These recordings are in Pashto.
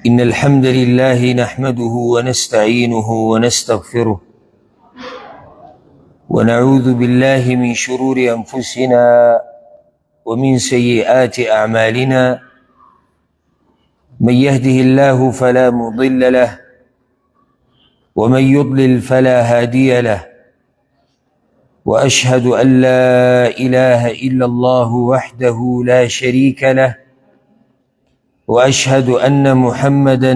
إن الحمد لله نحمده ونستعينه ونستغفره ونعوذ بالله من شرور أنفسنا ومن سيئات أعمالنا. من يهده الله فلا مضل له ومن يضلل فلا هادي له، وأشهد أن لا إله إلا الله وحده لا شريك له، وأشهد أن محمدًا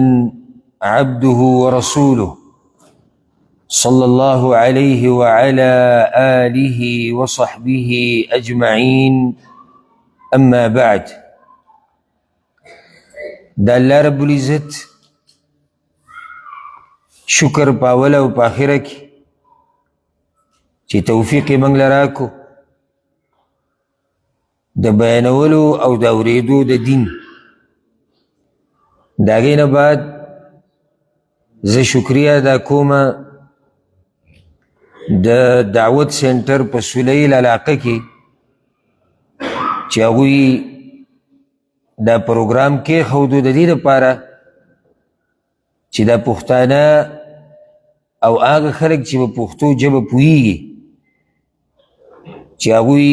عبده ورسوله صلى الله عليه وعلى آله وصحبه أجمعين. أما بعد، دا الله رب العزت شکر پاوله و پاخره کی چی توفیق منگ لراکو دا بیانولو او دا اوریدو دا دین. داگین بعد ز شکریہ دا کوما دا دعوت سینٹر پا سلیل علاقه کی چی اگوی دا پروگرام کے خودو دا دی دا پارا چی دا پختانا او آغا خلق چی با پختو جب پویگی چی اگوی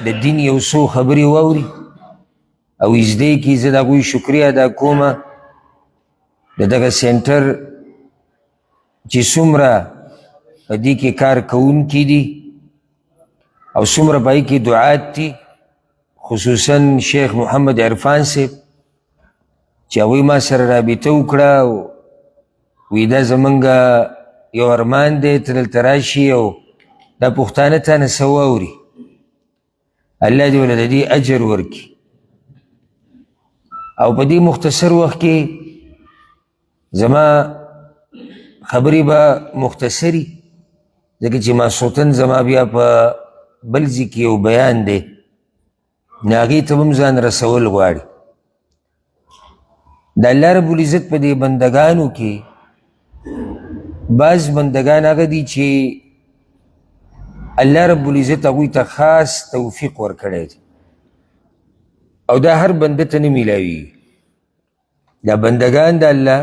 دا دین یو سو خبری واوری او ازده کی زد اگوی شکریہ دا کوما دا دغا سینٹر چی سمرا دی کی کار کون کی دی او سمرا بائی کی دعات تی، خصوصاً شیخ محمد عرفان سے چی اگوی ما سر رابطه اکڑا وی دا زمانگا یو ارمان دے تدل تراشی او دا پختانتا نسواوری. اللہ دی ولا دی اجر ورکی او پا دی مختصر وقت کی زما خبری با مختصری لیکن چی ما صوتن زما بیا پا بلزی کی او بیان دے ناغی تبمزان رسول غواری. دا اللہ رب العزت پا دی بندگانو کی بعض بندگان آگا دی چی اللہ رب العزت اگوی تا خاص توفیق ورکڑے دی او دا ہر بندتا نمیلاوی. دا بندگان دا اللہ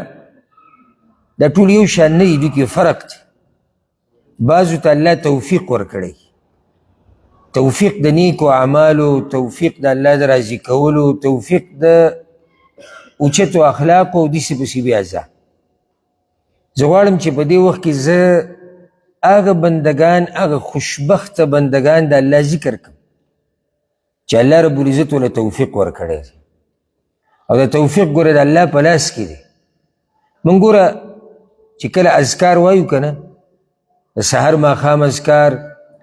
دا طول یو شان ندی، دو کی فرق دی. بعضو تا اللہ توفیق ورکڑے، توفیق دا نیکو اعمالو، توفیق دا اللہ دا رازی کولو، توفیق دا اوچتو اخلاقو دیسی بسی بیازا. زغوارم چی پا دی وقت کی زا آغا بندگان، آغا خوشبخت بندگان دا اللہ ذکر کم چی اللہ رب العزت والا توفیق ورکڑے دی او دا توفیق گورا دا اللہ پلاس کی دی. من گورا چی کل اذکار وایو کنا دا سحر ما خام اذکار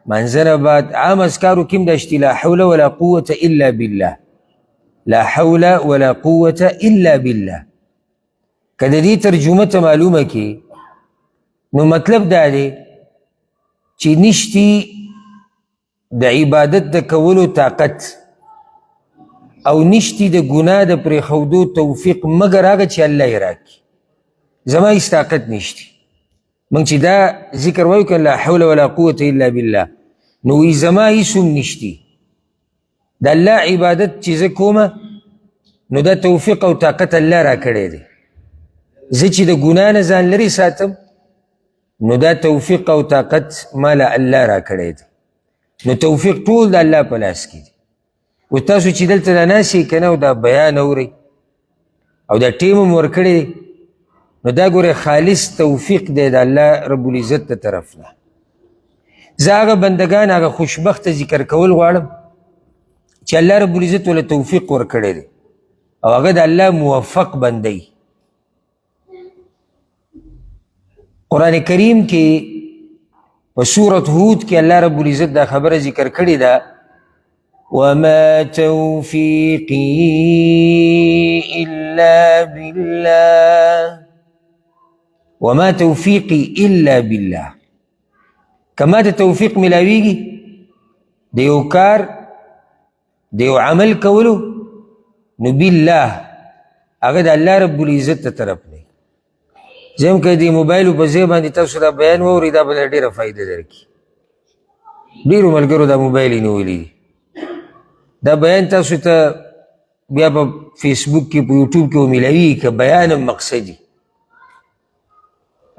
منزن بعد عام اذکارو کم داشتی لا حول ولا قوة الا باللہ، لا حول ولا قوة الا باللہ. کدا دی ترجمت معلومه کی نو مطلب دا دی چی نشتی دا عبادت دا کولو طاقت او نشتی دا گناہ دا پر خودو توفیق مگر آگا چی اللہ راکی، زما اس طاقت نشتی. من چی دا ذکر وایو کن لا حول ولا قوة الا باللہ نوی زما اسم نشتی. دا اللہ عبادت چیز کوما نو دا توفیق او طاقت اللہ را کڑے دی. زچی دا گناہ نزان لری ساتم نو دا توفیق او طاقت مالا اللہ را کڑے دی. نو توفیق طول دا اللہ پلاس کی دی. و تاسو چی دلتا دا ناسی کنو دا بیان ہو رہی او دا ٹیمم ورکڑے دی نو دا گوری خالص توفیق دے دا اللہ رب العزت دا طرفنا. زا آگا بندگان آگا خوشبخت ذکر کول غوارم چی اللہ رب العزت والا توفیق ورکڑے دی او آگا دا اللہ موفق بندی. قرآن کریم کی و سورة ہود کی اللہ رب العزت دا خبر ذکر کردی دا وَمَا تَوْفِيقِي إِلَّا بِاللَّهِ، وَمَا تَوْفِيقِي إِلَّا بِاللَّهِ. کما تا توفیق ملاویگی دیو کار دیو عمل کولو نو باللہ اگر اللہ رب العزت تا طرف نہیں. زم که دی موبایلو پا زیبان دی تاسو دا بیان ووری دا بلا دیر فائده در کی دیرو ملگرو دا موبایلی نویلی دی دا بیان تاسو تا بیا په فیسبوک کې په یوټیوب کې ومیلوي که بیانم مقصدي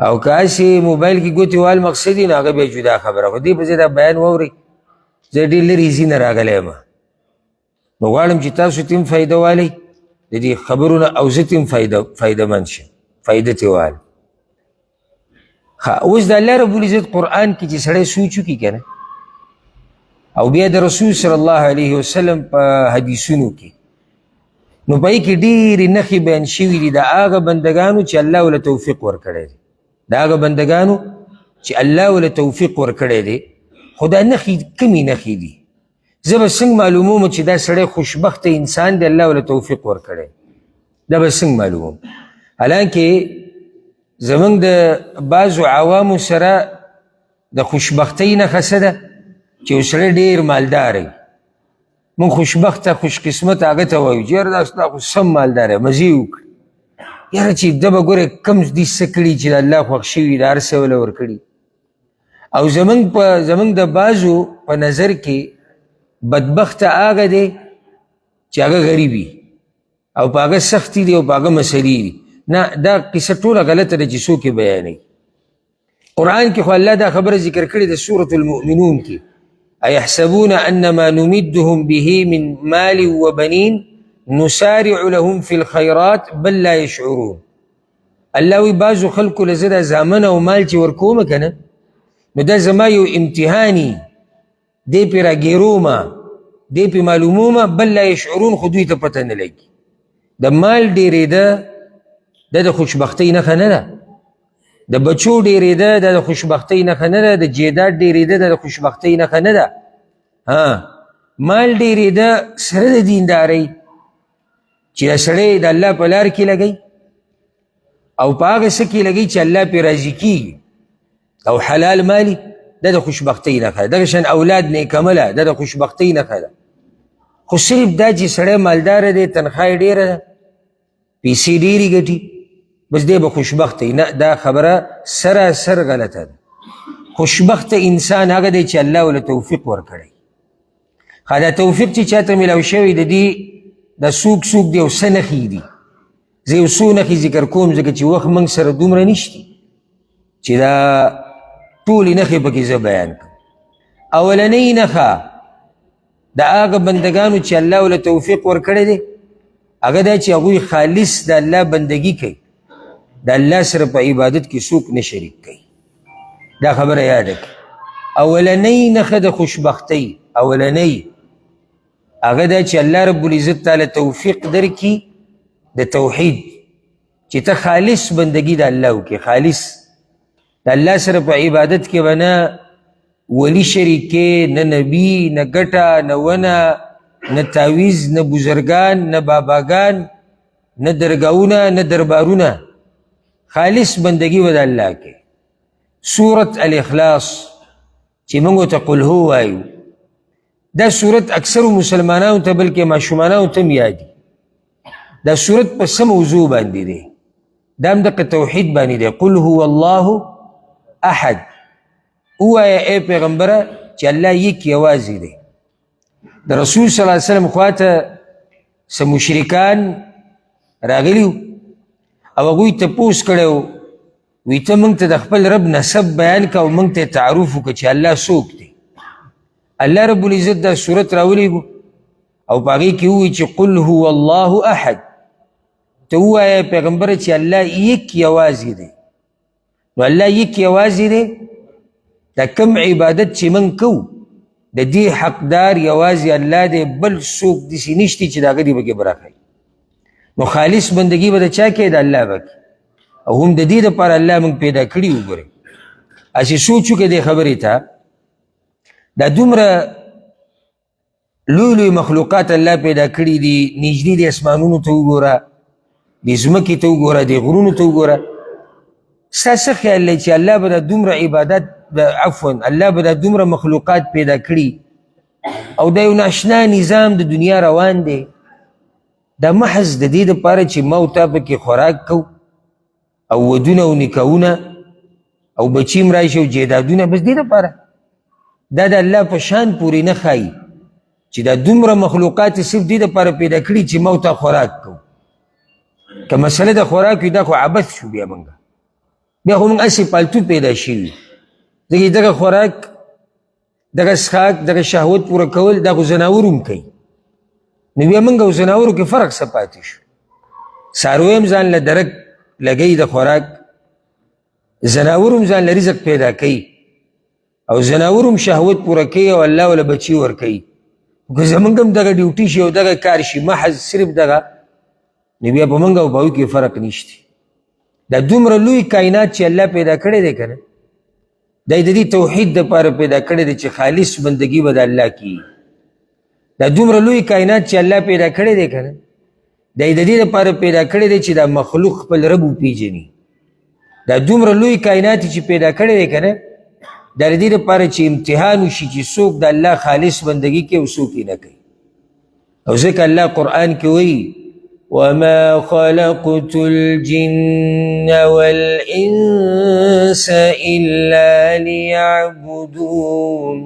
او که هسې موبایل کې ګوتې وال مقصدي نو هغه بیا جدا خبره خو دې په ځای دا بیان واورئ زه ډېر لرې ځي نه راغلی یم نو غواړم چې تاسو ته هم فایده والی د دې خبرو نه او زه ته هم فایده مند شم فایده ترې والی اوس د الله رب العزت قرآن کې چې سړی سوچ وکړي که نه او بیا د رسول صلی الله علیه وسلم په حدیثونو کې نو په کې ډېرې نښې بیان شوي دي د هغه بندګانو چې الله ورله توفیق ورکړی دی د هغه بندګانو چې الله ورله توفیق ورکړی دی خو دا نښې کمې نښې دي زه به څنګه معلوموم چې دا سړی خوشبخته انسان دی الله ورله توفیق ورکړی دا به څنګه معلوموم حالانکه زمونږ د بعضو عوامو سره د خوشبختۍ نښه څه ده چې یو سړی ډېر مالدار وي مونږ خوشبخته خوش قسمت هغه ته وایو چې یاره دا ستا خو سم مالدار دی مزې وکړي یاره چې ده به ګوره کم دي څه کړي چې د الله خوښ شوي د هر څه وله ورکړي او زمونږ د بعضو په نظر کې بدبخته هغه دی چې هغه غریب وي او په هغه سختي دي او په هغه مسلې دي نه دا قصه ټوله غلطه ده چې څوک یې بیانوي قرآن کې خو الله دا خبره ذکر کړې د سورة المؤمنون کې أيحسبون أنما نمدهم به من مال وبنين نسارع لهم في الخيرات بل لا يشعرون الله وی بعضو خلکو له زه دا زامن او مال چې ورکومه که نه نو دا زما یو امتحاني دی پې راګیرومه دی پې معلومومه بل لا یشعرون خو دوی ته پته نه لګي د مال ډېرېده دا د خوشبختۍ نښه نه ده د بچو ډېرېده دا د خوشبختۍ نښه نه ده د جیداد ډېرېده دا د خوشبختۍ نښه نه ده مال ډېرېده سره د دیندارۍ چې دا سړی د الله په لار کې لګوي او په هغه څه کې لګوي چې الله پرې راضي کېږي او حلال مالي دا د خوشبختۍ نښه ده دغه شان اولاد نیکمله دا د خوشبختۍ نښه ده خو صرف دا چې سړی مالداره دی تنخواه یې ډېره ده پیسې ډېرې ګټي بس دی به خوشبخته نه دا خبره سراسر غلطه ده خوشبخته انسان هغه دی چې الله ورله توفیق ورکړی دا توفیق چې چاته میلاو شوی د دې دا څوک دی او څه نښې دي زه یو څو نښې ذکر کوم ځکه چې وخت موږ سره دومره نشتی چې دا ټولې نښې پکې زه بیان کړم اولنۍ نښه د هغه بندګانو چې الله ورله توفیق ورکړی دی هغه دا چې هغوی خالص د الله بندگی کوي د الله سره په عبادت کې څوک نه شریک کوي دا خبره یاده کړي اولنۍ نښه د خوشبختۍ اولنۍ هغه دا چې الله رب العزت تعالی توفیق درکړي د توحید چې ته خالص بندگی د الله وکړې خالص د الله سره په عبادت کې به نه ولی شریکې نه نبي نه ګټه نه ونه نه تعویز نه بزرگان نه باباگان نه درگاهونه نه دربارونه خالص بندگی و د الله کې سورت الاخلاص چې موږ ته قل هو وایو دا سورت اکثرو مسلمانانو ته بلکې ماشومانانو ته هم یادي دا سورت په څه موضوع باندې دی دا هم دقه توحید باندې دی قل هو الله احد ووایه ای پیغمبره چې الله یک یوازې دی د رسول صلی الله علیه وسلم خواته څه مشرکان راغلي او هغوی تپوس کړی و وی ته موږ ته د خپل رب نسب بیان که او موږ ته تعارف وکړه چې الله څوک دی الله رب العزت دا صورت راولیږو او په هغې کې ووایي چې قل هو الله احد ته ووایه پیغمبره چې الله یک یوازې دی نو الله یک یوازې دی دا کم عبادت چې موږ کوو د دې حقدار یوازې الله دی بل څوک داسې نشتی چې د هغه دې پکې برخه نو خالص بندگی به د چا کې د الله به او هم د دې دپاره الله موږ پیدا کړي وګورئ هسې سوچ وکړئ دې خبرې ته دا دومره لوی لوی مخلوقات الله پیدا کړي دي نږدې د اسمانونو ته وګوره د ځمکې ته وګوره د غرونو ته وګوره ستا څه خیال دی چې الله به دا دومره عبادت عفوا الله به دا دومره مخلوقات پیدا کړي او دا یو ناشنا نظام د دنیا روان دی دا محض د دې دپاره چې ما او تا پکې خوراک کو او ودونه او نکاحونه او بچیم راشي او جیدادونه بس دې دپاره دا د الله په شان پورې نه ښایي چې دا دومره مخلوقات صرف دې دپاره پیدا کړي چې موږ ته خوراک کوو. که مسله د خوراک وي دا خو عبث شو بیا موږ بیا خو موږ هسې پالتو پیدا شوي ځکه دغه خوراک دغه څښاک دغه شهوت پوره کول دا خو زناور هم کوي. نو بیا موږ او زناورو کې فرق څه پاتې شو؟ څاروی هم ځان له درک لګوي د خوراک، زناور هم ځان له رزق پیدا کوي او زناور هم شهوت پوره کوي او الله وله بچي ورکوي. که زمونږ هم دغه ډیوټي شي او دغه کار شي محض صرف دغه، نو بیا په موږ او په هغوی کې فرق نشته. دا دومره لوی کائنات چې الله پیدا کړی دی که نه، دا یې د دې توحید دپاره پیدا کړی دی چې خالص بندګي به د الله کېږي. دا دومره لوی کائنات چې الله پیدا کړی دی که نه، دا یې د دې دپاره پیدا کړی دی چې دا مخلوق خپل رب وپېژني. دا دومره لوی کائنات چې پیدا کړی دی که نه، دا د دې دپاره چې امتحان وشي چې څوک د الله خالص بندګي کوي او څوک یې نه کوي. او ځکه الله قرآن کې وایي وما خلقت الجن والإنس إلا ليعبدون.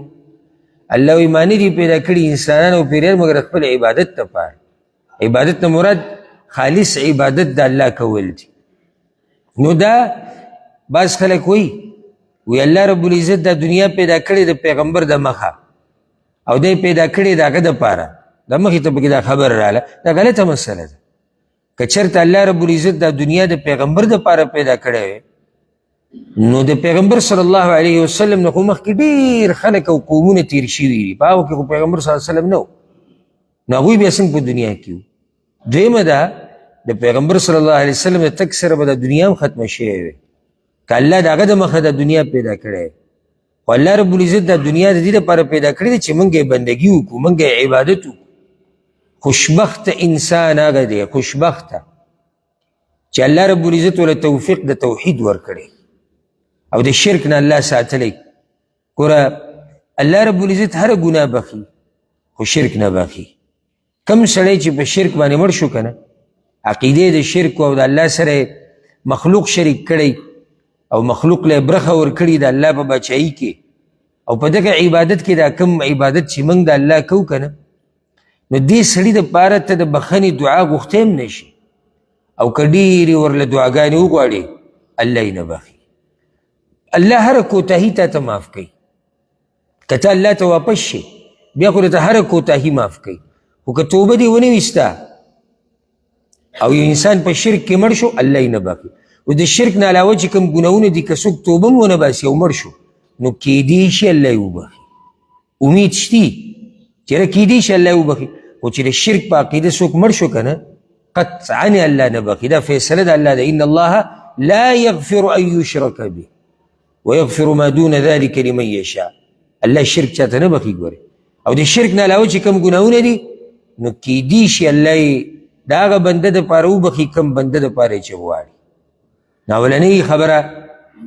الله وایي ما نه دي پیدا کړي انسانان او پیریان مګر خپل عبادت دپاره. عبادت نه مراد خالص عبادت د الله کول دي. نو دا بعض خلک وی الله رب العزت دا دنیا پیدا کړې د پیغمبر د مخه او دی پیدا کړې د هغه دپاره، د مخې ته پکې دا خبر راله، دا غلطه مسله ده. که چېرته الله رب العزت دا دنیا د پیغمبر دپاره پیدا کړی وی نو د پیغمبر صلی الله علیه وسلم نه خو مخکې ډېر خلک او قومونه تیر شوي دي، په هغو کې خو پیغمبر صلی الله علیه وسلم نه و، نو هغوی بیا څنګه په دنیا کې وو. دویمه ده د پیغمبر صلی الله علیه وسلم د تګ سره به دا دنیا هم ختمه شوې وي که الله د هغه د مخه دا دنیا پیدا کړی. خو الله رب العزت دا دنیا د دې دپاره پیدا کړې ده چې موږ یې بندګي وکړو، موږ یې عبادت وکړو. خوشبخت انسان هغه دی، خوشبخته چې الله رب العزت وله توفیق د توحید ورکړی او د شرک نه الله ساتلی. ګوره الله رب العزت هر ګناه بخي خو شرک نه بخي. کم سړی چې په شرک باندې مړ شو که نه، عقیدې د شرک او د الله سره مخلوق شریک کړی او مخلوق له برخه ورکړي د الله په بچایي کې او په دغه عبادت کې دا کم عبادت چې موږ د الله کوو که نه، نو دې سړي دپاره ته د بخښنې دعا غوښتی هم نه شي او که ډېرې ورله دعاګانې وغواړي الله یې نه بخي. الله هره کوتاهي تا ته معاف کوي. که ته الله ته واپس شي بیا خو درته هره کوتاهي معاف کوي. خو که توبه دې ونه ویسته او یو انسان په شرک کې مړ شو الله یې نه بخي. او د شرک نه علاوه چې کوم ګناهونه دي که څوک توبه هم ونه باسي او مړ شو نو کیدی شي الله یې وبخي. امید شتي چې کیدی شي الله یې وبخي. خو چې د شرک په عقیده څوک مړ شو که نه قطعا الله نه بخي. دا فیصله د الله ده. ان الله لا یغفر ان یشرک به ویغفر ما دون ذلك لمن یشاء. الله شرک چاته نه بخي. ګورې او د شرک نه علاوه چې کوم ګناهونه دي نو کیدی شي الله یې د هغه بنده دپاره وبخي کوم بنده دپاره چې غواړي. اولنۍ خبره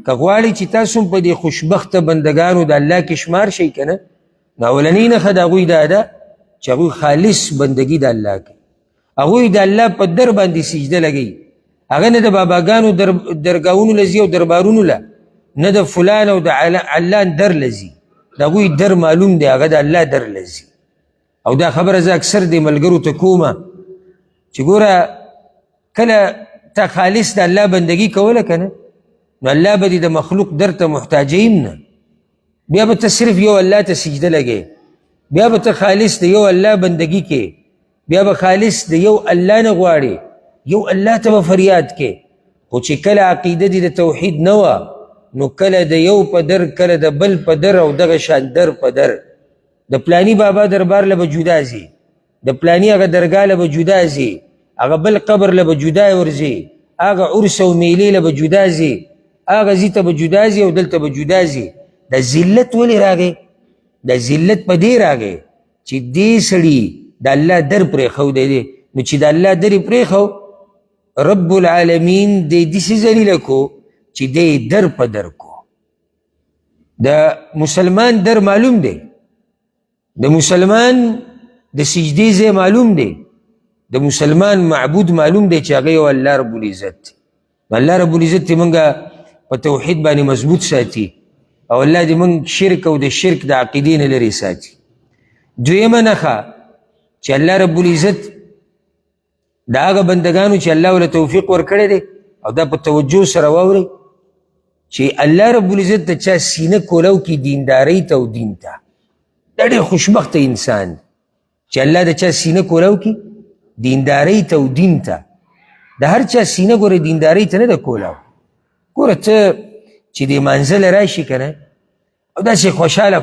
که غواړئ چې تاسو هم په دې خوشبخته بندګانو د الله کې شمار شئ که نه، نو اولنۍ نښه د هغوی دا ده چې هغوی خالص بندګي د الله کوي. هغوی د الله په در باندې سجده لګوي. هغه نه د باباګانو درګاهونو له ځي او دربارونو له، نه د فلان او د علان در له ځي. د هغوی در معلوم دی، هغه د الله در له ځي. او دا خبره زه اکثر دې ملګرو ته کومه چې ګوره کله تا خالص د الله بندگی کوله که نه، نو الله به دې د مخلوق در ته محتاجه هم نه. بیا به ته صرف یو الله ته سجده لګې، بیا به ته خالص د یو الله بندگی کې، بیا به خالص د یو الله نه غواړې، یو الله ته به فریاد کې. خو چې کله عقیده دې د توحید نه وه نو کله د یو په در، کله د بل په در او دغه شان در په در. د پلانی بابا دربار له به جدا ځي، د پلانی هغه درګاه له به جدا ځي، هغه بل قبر له به جدا ورځي، هغه عرس او میلې له به جدا ځي، هغه ځي ته به جدا ځي او دلته به جدا ځي. دا ذلت ولې راغی؟ دا ذلت په دې راغی چې دې سړي د الله در پرېښودی دی. نو چې د الله در یې پرېښو رب العالمین دې داسې ذلیله کو چې دې در په در کو. د مسلمان در معلوم دی، د مسلمان د سجدې ځای معلوم دی، د مسلمان معبود معلوم دی چې هغه یو الله رب العزت. الله رب العزت دې موږ په توحید باندې مضبوط ساتي او الله دې موږ شرک او د شرک د عقیدې نه لرې ساتي. دویمه نښه چې الله رب العزت د هغه بندګانو چې الله وله توفیق ورکړی دی او دا په توجه سره واورئ چې الله رب العزت د چا سینه کولو کې دیندارۍ ته او دین ته دا ډېر خوشبخته انسان چې الله د چا سینه کولو کې دیندارۍ ته او دین ته د هر چا سینه ګوره دیندارۍ ته نه ده کولو ګوره ته چې دې منزله راشي که نه او داسې خوشحاله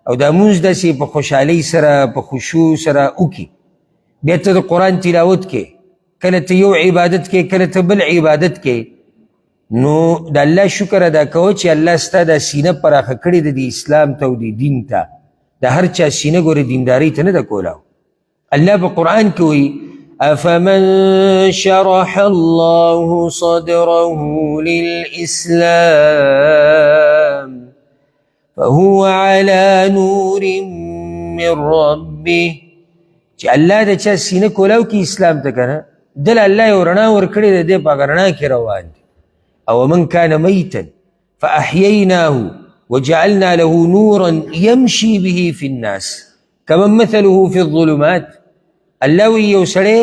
او دا مونځ داسې په خوشحالۍ سره په خشوع سره وکړي بیا ته د قرآن تلاوت کې کله ته یو عبادت کې کله ته بل عبادت کې نو د الله شکر ادا کوه چې الله ستا دا سینه پراخه کړې ده د اسلام ته او د دین ته د هر چا سینه ګورې دیندارۍ ته نه ده کولی الله په قرآن کې وایي افمن شرح الله صدره للإسلام فهو على نور من ربه چې الله د چا سینه کولاو کې اسلام ته که نه دل الله یو رڼا ورکړې ده دی په هغه رڼا کې روان دی او من كان ميتا فأحييناه وجعلنا له نورا يمشي به في الناس كمن مثله في الظلمات الله وی یو سړی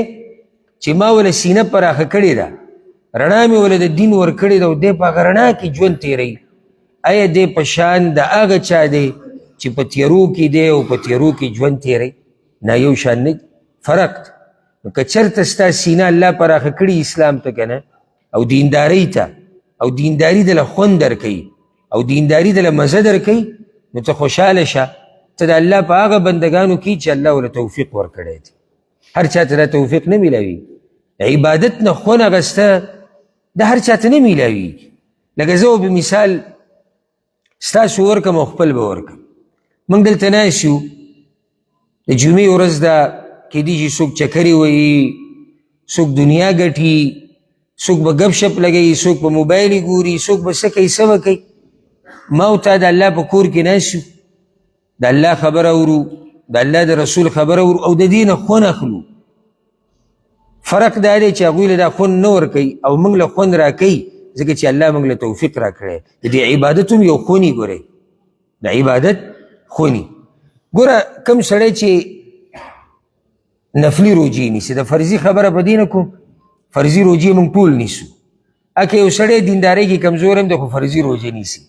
چې ما وله سینه پراخه کړې ده رڼا مې وله د دین ورکړې ده او دی په هغه رڼا کې ژوند تېروي آیا دی په شان د هغه چا دی چې په تیرو کې دی او په تیرو کې ژوند تېروي نه یو شان نه فرق دی نو که چېرته ستا سینه الله پراخه کړي اسلام ته که نه او دیندارۍ ته او دینداري دله خوند درکوي او دینداري دله مزه درکوي نو ته خوشحاله شه ته د الله په هغه بندګانو کې چې الله ورله توفیق ورکړی دی هر چا ته دا توفیق نه میلاوي عبادت نه خوند اخیسته د هر چا ته نه میلاویږي لکه زه به مثال ستاسو ورکم او خپل به ورکم موږ دلته ناست یو د جمعې ورځ ده کیدای شي څوک چکرې وهي څوک دنیا ګټي څوک به ګپ شپ لګوي څوک په موبایل یې ګوري څوک به څه کوي څه به کوي ما او تا د الله په کور کې ناست یو د الله خبره اورو د الله د رسول خبره اورو او د دې نه خوند اخلو فرق دا دی چې هغوی له دا خوند نه ورکوي او موږ له خوند راکوي ځکه چې الله موږ له توفیق راکړی د دې عبادت هم یو خوني ګورئ د عبادت خوني ګوره کوم سړی چې نفلي روجې نیسي د فرضي خبره په دې نه کوم فرضي روجې موږ ټول نیسو اکه یو سړی دیندارۍ کې کمزور هم دی خو فرضي روجې نیسي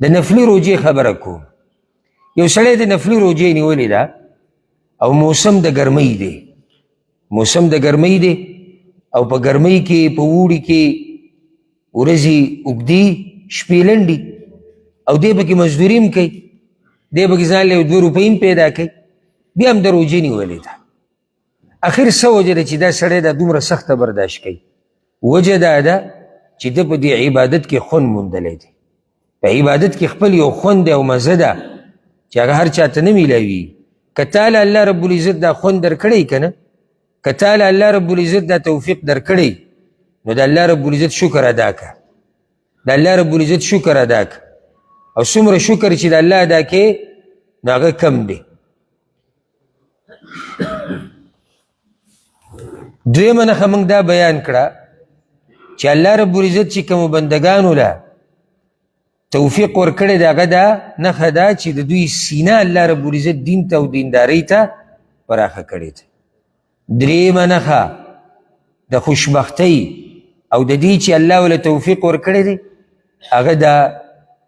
د نفلي روجې خبره کوم یو سړی د نفلي روجې نیولې ده او موسم د ګرمۍ دی موسم د ګرمۍ دی او په ګرمۍ کې په اوړي کې ورځې اوږدې شپې لنډي او دی پکې مزدوري هم کوي دی پکې ځان له 2 روپۍ هم پیدا کوي بیا هم د روجې نیولې ده اخر څه وجه ده چې دا سړی دا دومره سخته برداشت کوي وجه دا ده چې ده په دې عبادت کې خوند موندلی دی په عبادت کې خپل یو خوند دی او مزه ده چې هغه هر چاته نه میلاوي که تاله الله رب العزت دا خوند درکړی که نه که تاله الله رب العزت دا توفیق درکړی نو د الله رب العزت شکر ادا که د الله رب العزت شکر ادا که او څومره شکر چې د الله ادا کې نو هغه کم دی دویمه نښه موږ دا بیان کړه چې الله رب العزت چې کومو بندګانو له توفیق ورکړی د هغه دا نښه ده چې د دوی سینه الله رب العزت دین ته او دیندارۍ ته پراخه کړې ده درېیمه نښه د خوشبختۍ او د دې چې الله ولې توفیق ورکړی دی هغه دا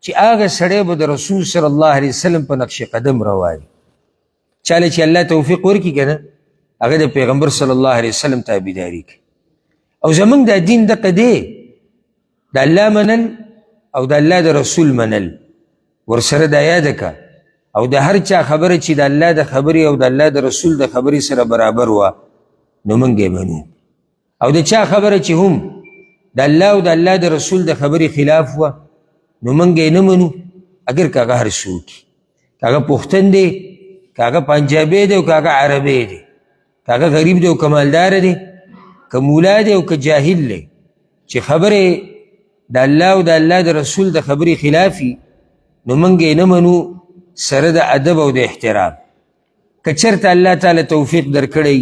چې هغه سړی به د رسول صلی الله علیه وسلم په نقش قدم روان چاله چې الله توفیق ورکړي که نه هغه د پیغمبر صلی الله علیه وسلم تابعداري کوي او زمونږ دا دین دقه دی د الله منل او د الله د رسول منل ورسره دا یاده که او د هر چا خبره چې د الله د خبرې او د الله د رسول د خبرې سره برابر وه نو موږ یې منو او د چا خبره چې هم د الله او د الله د رسول د خبرې خلاف وه نو موږ یې نه منو اگر که هغه هر څوک که هغه پښتون دی که هغه پنجابی دی او که هغه عربی دی که هغه غریب دی او که مالدار دی که مولا دی او که جاهل دی چې خبرې د الله او د الله د رسول د خبرې خلافي نو موږ یې نه منو سره د ادب او د احترام که چېرته الله تعالی توفیق درکړی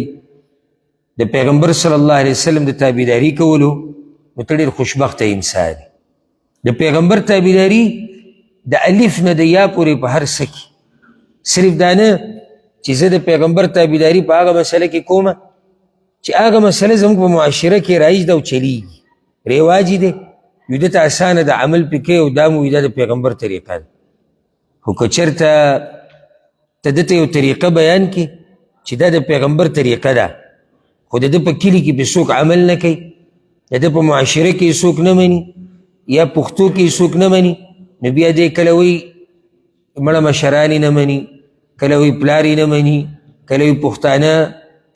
د پیغمبر صلی الله علیه وسلم د تابعداري کولو نو ته ډېر خوشبخته انسان د پیغمبر تابعداري د الف نه د یا پورې په هر څه کې صرف دا نه چې زه د پیغمبر تابعداري په هغه مسله کې کومه چې هغه مسله زموږ په معاشره کې رایج ده او چلیږي، رواجي دی، یو دته اسانه د عمل پې کوي او دا مو وي دا د پیغمبر طریقه ده. خو که چېرته ته دته یو طریقه بیان کړي چې دا د پیغمبر طریقه ده، خو د ده په کلي کې پې څوک عمل نه کوي، د ده په معاشره کې څوک نه مني یا پښتو کې څوک نه مني، نو بیا دی کله وایي مړه مشران یې نه مني، کله وایي پلار یې نه مني، کله وایي پښتانه،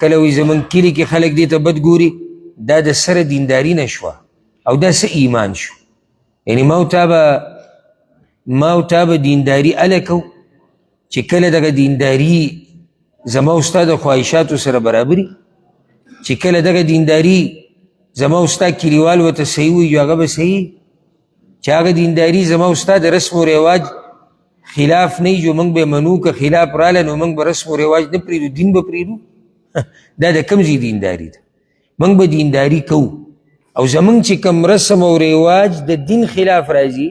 کله وایي زموږ کلي کې خلک دې ته بد ګوري. دا د سره دینداري نه شوه او دا څه ایمان شو. یعنې ما او تا به دینداري هله کوو چې کله دغه دینداري زما او ستا د خواهشاتو سره برابري، چې کله دغه دینداري زما او ستا کلیوال ورته صحیح وي هغه به صحیح، چې هغه دینداري زما او ستا د رسم و رواج خلاف نه وي جو موږ به منو، که خلاف راله نو موږ به رسم و رواج نه پرېږدو، دین به پرېږدو. دا د کوم ځای دینداري ده؟ موږ به دینداري کوو او زموږ چې کوم رسم او رواج د دین خلاف راځي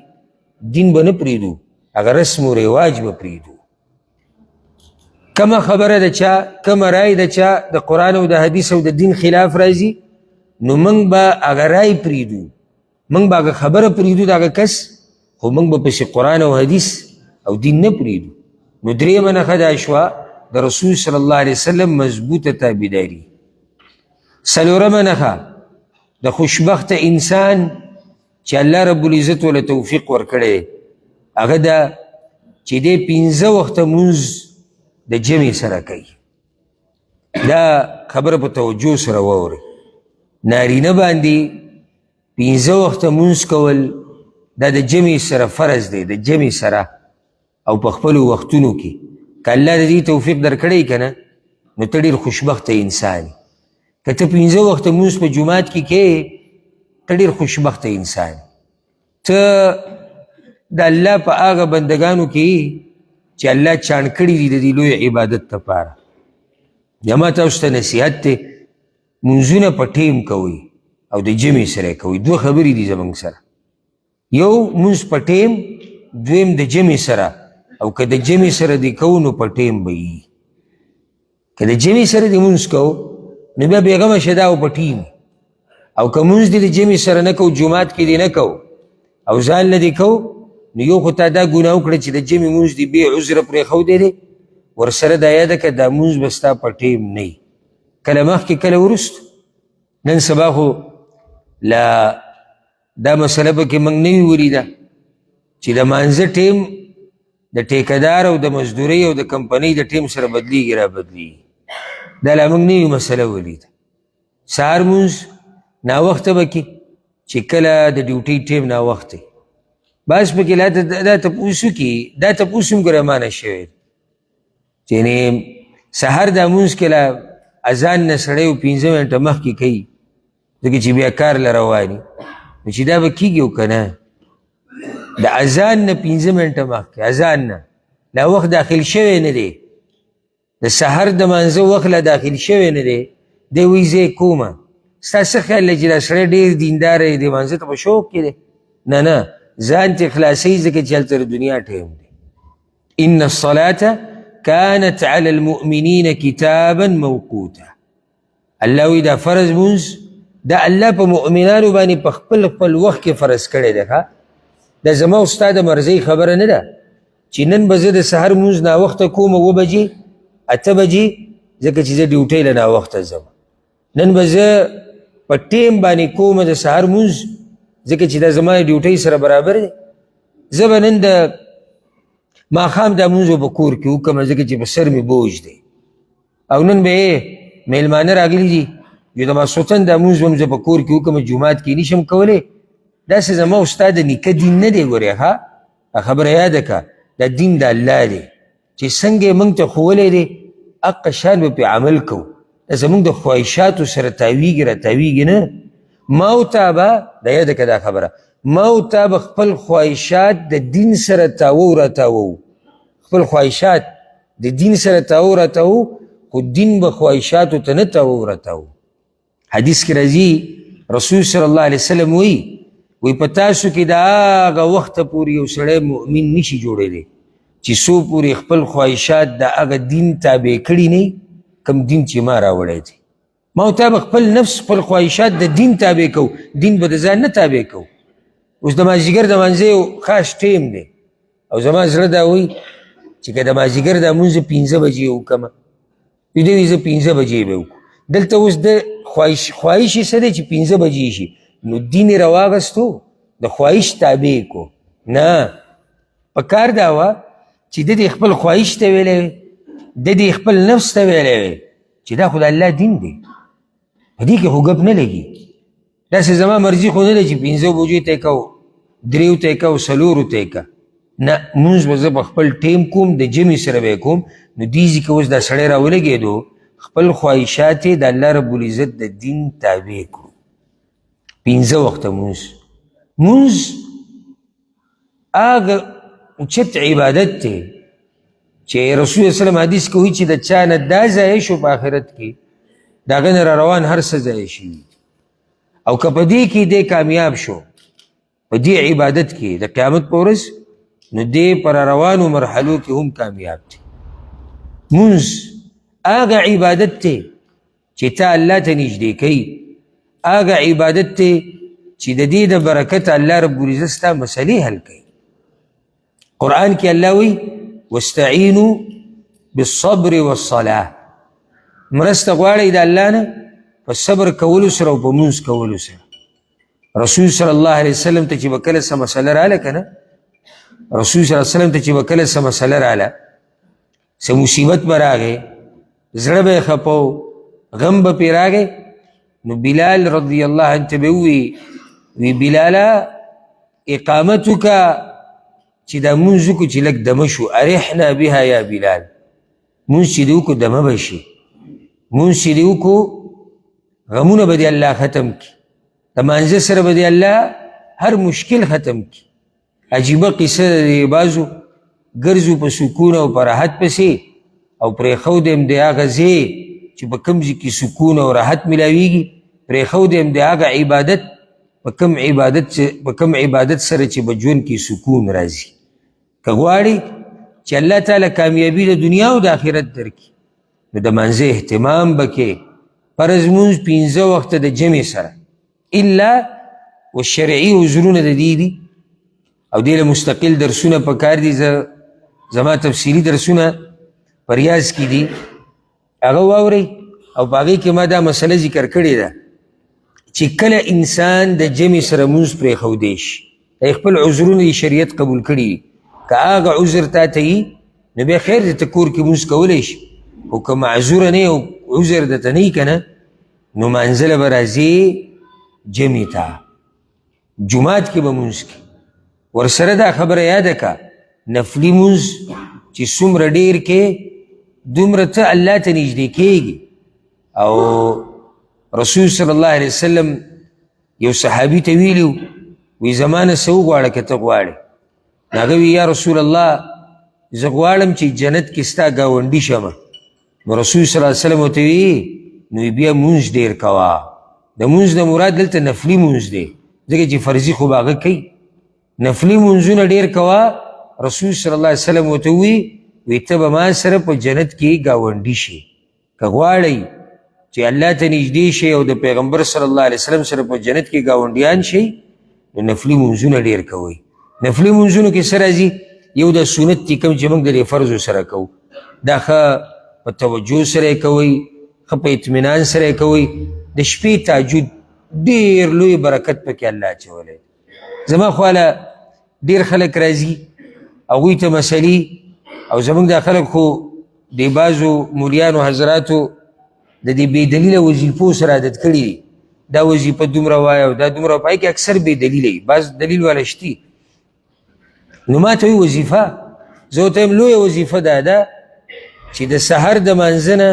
دین به نه پرېږدو، هغه رسم و رواج به پرېږدو. کومه خبره د چا، کومه رای د چا د قرآن او د حدیث او د دین خلاف راځي نو موږ به هغه رای پرېږدو، موږ به هغه خبره پرېږدو د هغه کس، خو موږ به پسې قرآن او حدیث او دین نه پرېږدو. نو درېیمه نښه دا شوه د رسول صلی الله علیه وسلم مضبوطه تابعداري. څلورمه نښه د خوشبخته انسان چې الله رب العزت وله توفیق ورکړی هغه ده چې دی 5 وخته مونځ د جمع سره کوي. دا خبره په توجه سره واورئ، نارینه باندې 5 وخته مونځ کول دا د جمع سره فرض دی، د جمع سره او په خپلو وختونو کې. که الله د دې توفیق درکړی که نه نو ته ډېر خوشبخته انسان یې. که ته 5 وخته مونځ په جومات کې کوې ته ډېر خوشبخته انسان یې. ته د الله په هغه بندګانو کې چې الله چاڼ کړي دي د دې لوی عبادت لپاره. یا ما تاسو ته نصیحت دی، مونځونه په ټیم کوئ او د جمع سره کوئ. 2 خبرې دي زموږ سره، یو مونځ په ټیم، دویم د جمع سره. او که د جمع سره دی کوو نو په ټیم به وي، که د جمع سره دی مونځ کوو نو بیا بېغمه شه دا او په ټیم. او که مونځ دی د جمع سره نه کوو، جومات کې دی نه کوو او ځان نه دی کوو، نو یو خو تا دا ګناه وکړه چې د جمع مونځ دی بې عذره پرېښودی دی، ورسره دا یاده که دا مونځ به ستا په ټیم نه وي، کله مخکې کله وروستو. نن سبا خو لا دا مسله پکې موږ نه وي ولیده چې د مانځه ټیم د ټیکهدار او د مزدورۍ او د کمپنۍ د ټیم سره بدلیږي را بدلیږي. دا لا موږ نوې مسله ولیده. سهار مونځ ناوخته به کې چې کله د ډیوټۍ ټیم ناوخته بس پکې دا تپوس وکړي، دا تپوس هم ګوره مانه شوی چې یعنې سهار دا مونځ کې لا اذان نه سړی 15 منټه مخکې کوي ځکه چې بیا کار له رواني، نو چې دا به کېږي او که نه. د اذان نه 15 منټه مخکې اذان نه لا وخت داخل شوی نه دی، د سحر د مانځه وخت لا داخل شوی نه دی، دی وایي زه یې کومه. ستا څه خیال دی چې دا سړی ډېر دینداره دی، د مانځه ته په شوق کې دی؟ نه نه، ځان ترې خلاصوي ځکه چې هلته د دنیا ټیم دی. ان الصلاة كانت على المؤمنین کتابا موقوتا. الله وایي دا فرض مونځ دا الله په مؤمنانو باندې په خپل خپل وخت کې فرض کړی دی. ښه دا زما او ستا د مرضۍ خبره نه ده چې نن به زه د سهار مونځ ناوخته کوم 2 بجې 8 بجې ځکه چې زه ډیوټۍ له ناوخته ځم. نن به زه په ټیم باندې کوم د سهار مونځ ځکه چې دا زما د ډیوټۍ سره برابر دی. زه به نن د ماښام دا مونځ به کور کې وکړم ځکه چې په سر مې بوج دی، او نن به میلمانه راغلي دي چې د ماسخوتن دا مونځ به زه په کور کې وکړم، جومات کې نشم کولی. داسې زما او ستا د نیکه دین نه دی. ګورې ښه خبره یاده که دا دین د الله دی چې څنګه یې موږ ته ښوولی دی هغه شان به پرې عمل کوو. دا زموږ د خواهشاتو سره تاویږي را تاویږي نه. ما او تا به دا یاده که دا خبره، ما او تا به خپل خواهشات د دین سره تاوو را تاوو، خپل خواهشات د دین سره تاوو را تاوو، خو دین به خواهشاتو ته نه تاوو را تاوو. حدیث کې راځي رسول صلی الله علیه وسلم وی په تاسو کې د هغه وخته پورې یو سړی مؤمن نشي جوړېدی چې څو پورې خپل خواهشات د هغه دین تابع کړي نه کم دین چې ما راوړی دی. ما او تا به خپل نفس خپل خواهشات د دین تابع کو، دین به د ځان نه تابع کو. اوس د مازدیګر د مانځه یو خاص ټیم دی او زما زړه دا وایي چې که د مازدیګر دا مونځ 5 بجې وکړمه، دوی وایي زه 5 بجې به وکړو. دلته اوس د خواهش یې څه دی چې 5 بجې شي، نو دین یې راواغستو د خواهش تابع کو. نه، په کار دا وه چې د دې خپل خواهش ته ویلی وی، د دې خپل نفس ته ویلی وی چې دا خو د الله دین دی، په دې کې خو ګپ نه لګي. داسې زما مرضي خو نه دی چې 5 بجو ته یې کو، 3 ته یې کو، 4 ته یې که. نه، مونځ به زه په خپل ټیم کوم، د جمع سره به یې کوم. نو دې ځي کې اوس دا سړی راولګېدو خپل خواهشات یې د الله رب العزت د دین تابع کړو. 5 وخته مونځ. مونځ هغه اوچت عبادت دی چې رسول الله صلی الله علیه وسلم حدیث کې وایي چې د چا نه دا ضایع شو په آخرت کې د هغه نه را روان هر څه ضایع شي. او که په دې کې دی کامیاب شو په دې عبادت کې د قیامت په ورځ، نو دی پر روانو مرحلو کې هم کامیاب دی. مونځ هغه عبادت دی چې تا الله ته نږدې کوي، هغه عبادت دی چې د دې د برکت الله رب العزت ستا مسلې حل کوي. قرآن کې الله وی واستعینوا بالصبر والصلاة، مرسته غواړئ د الله نه په صبر کولو سره او په مونځ کولو سره. رسول صلی الله علیه وسلم ته چې به کله څه مسله راله که نه، رسول صلی الله علیه وسلم ته چې به کله څه مسله راله، څه مصیبت به راغی، زړه به یې خفه و، غم به پرې راغی، نو بلال رضی الله عنه ته به وی بلاله اقامتک چې دا مونځ وکړو چې لږ دمه شو، ارحنا بها یا بلال، مونځ چې دې وکړو دمه به شي، مونځ چې دې وکړو غمونه به دې الله ختم کړي، د مانځه سره به دې الله هر مشکل ختم کړي. عجیبه قصه د بعضو ګرځو په سکون او په راحت پسې او پرېښود یم د هغه ځای چې په کوم ځای کې سکون او راحت میلاویږي، پرېښود یم د هغه عبادت په کوم عبادت سره چې په ژوند کې سکون راځي. که غواړي چې الله تعالی کامیابي د دنیا او د آخرت درکړي، نو د مانځه اهتمام به کې، فرض مونځ 5 وخته د جمع سره، الا و شرعي عذرونه د دې دي او دې له مستقل درسونه په کار دي. زما تفصیلي درسونه په ریاض کې دي، هغه واورئ او په هغې کې ما دا مسله ذکر کړې ده چې کله انسان د جمع سره مونځ پرېښودی شي، خپل عذرونه یې شریعت قبول کړي، که هغه عذر تا ته وي نو بیا خیر دی، ته کور کې مونځ کولی شي. خو که معذوره نه او عذر درته نه وي که نه، نو مانځله به راځې جمع ته، جومات کې به مونځ کې. ورسره دا خبره یاده که نفلي مونځ چې څومره ډېر کې دومره ته الله ته نږدې کېږي. او رسول صلی الله علیه وسلم یو صحابي ته ویلي وی زما نه څه وغواړه که ته غواړې. هغه وی یا رسول الله زه غواړم چې جنت کې ستا ګاونډي شمه. نو رسول صلی الله علیه وسلم ورته وی نو بیا مونځ ډېر کوه. د مونځ نه مراد دلته نفلي مونځ دی، ځکه چې فرضي خو به هغه کوي، نفلي مونځونه ډېر کوه. رسول صلی الله علیه وسلم ورته وی ته به ما سره په جنت کې ګاونډي شي. که غواړئ چې الله ته نږدې شئ او د پیغمبر صلی الله علیه وسلم سره په جنت کې ګاونډیان شئ، نو نفلي مونځونه ډېر کوئ. نفلي مونځونو کې څه راځي؟ یو د سنت چې کوم چې موږ د دې فرضو سره کوو، دا ښه په توجه سره یې کوئ، ښه په اطمینان سره یې کوئ. د شپې تهجد ډېر لوی برکت پکې الله اچولی. زما خواله ډېر خلک راځي هغوی ته مسلې، او زموږ دا خلک خو د بعضو مولیانو حضراتو د دې بې دلیله وظیفو سره عادت کړي دي، دا وظیفه دومره وایه او دا دومره، پای کې اکثر بې دلیله وي، بعض دلیل والا شتي. نو ما ته وایي وظیفه، زه ورته یم لویه وظیفه دا ده چې د سحر د مانځه نه،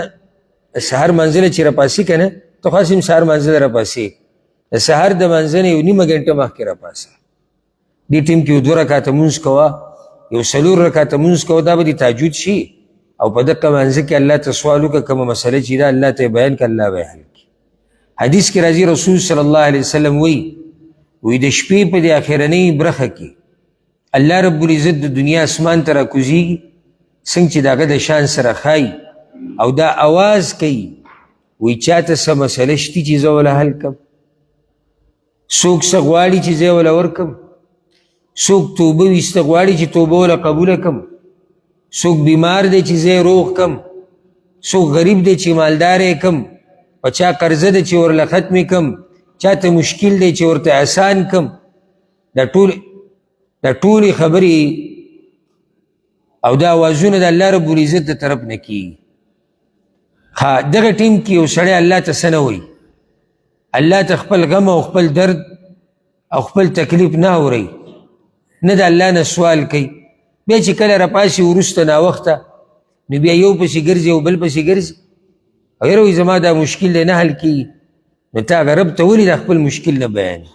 د سحر مانځه نه چې راپاسې که نه، ته خاص یم سحر مانځه نه راپاسې، د سحر د مانځه نه 1 غنټه مخکې راپاسه. دې ټیم کې 2 رکعته مونځ کوه، یو 4 رکعته مونځ کوه، دا به دې تهجد شي. او په دقه مانځه کې الله ته سوال وکړه، کومه مسله چې ده الله ته بیان کړه، الله به یې حل کړي. حدیث کې راځي رسول صلی الله علیه وسلم وی د شپې په دې اخرنۍ برخه کې الله رب العزت د دنیا اسمان ته راکوزیږي څنګه چې د هغه د شان سره ښایي او دا آواز کوي وی چاته څه مسله شتي چې زه وله حل کم، څوک څه غواړي چې زه وله ورکم، څوک توبه ویسته غواړي چې توبه وله قبوله کم، څوک بیمار دی چې زه روغ کم، څوک غریب دی چې مالدار یې کم، په چا قرضه دی چې ورله ختمې کم، چاته مشکل دی چې ورته آسان کم. دا ټولې خبرې او دا آوازونه د الله رب العزت د طرف نه کېږي. دغه ټیم کې یو سړی الله ته څه نه وایي، الله ته خپل غم او خپل درد او خپل تکلیف نه اورئ، نه د الله نه سوال کوي. بیا چې کله راپاسي وروسته ناوخته نو بیا یو پسې ګرځي او بل پسې ګرځي او یاره وایي زما دا مشکل دی نه حل کېږي. نو تا هغه رب ته ولې د خپل مشکل نه بیانې؟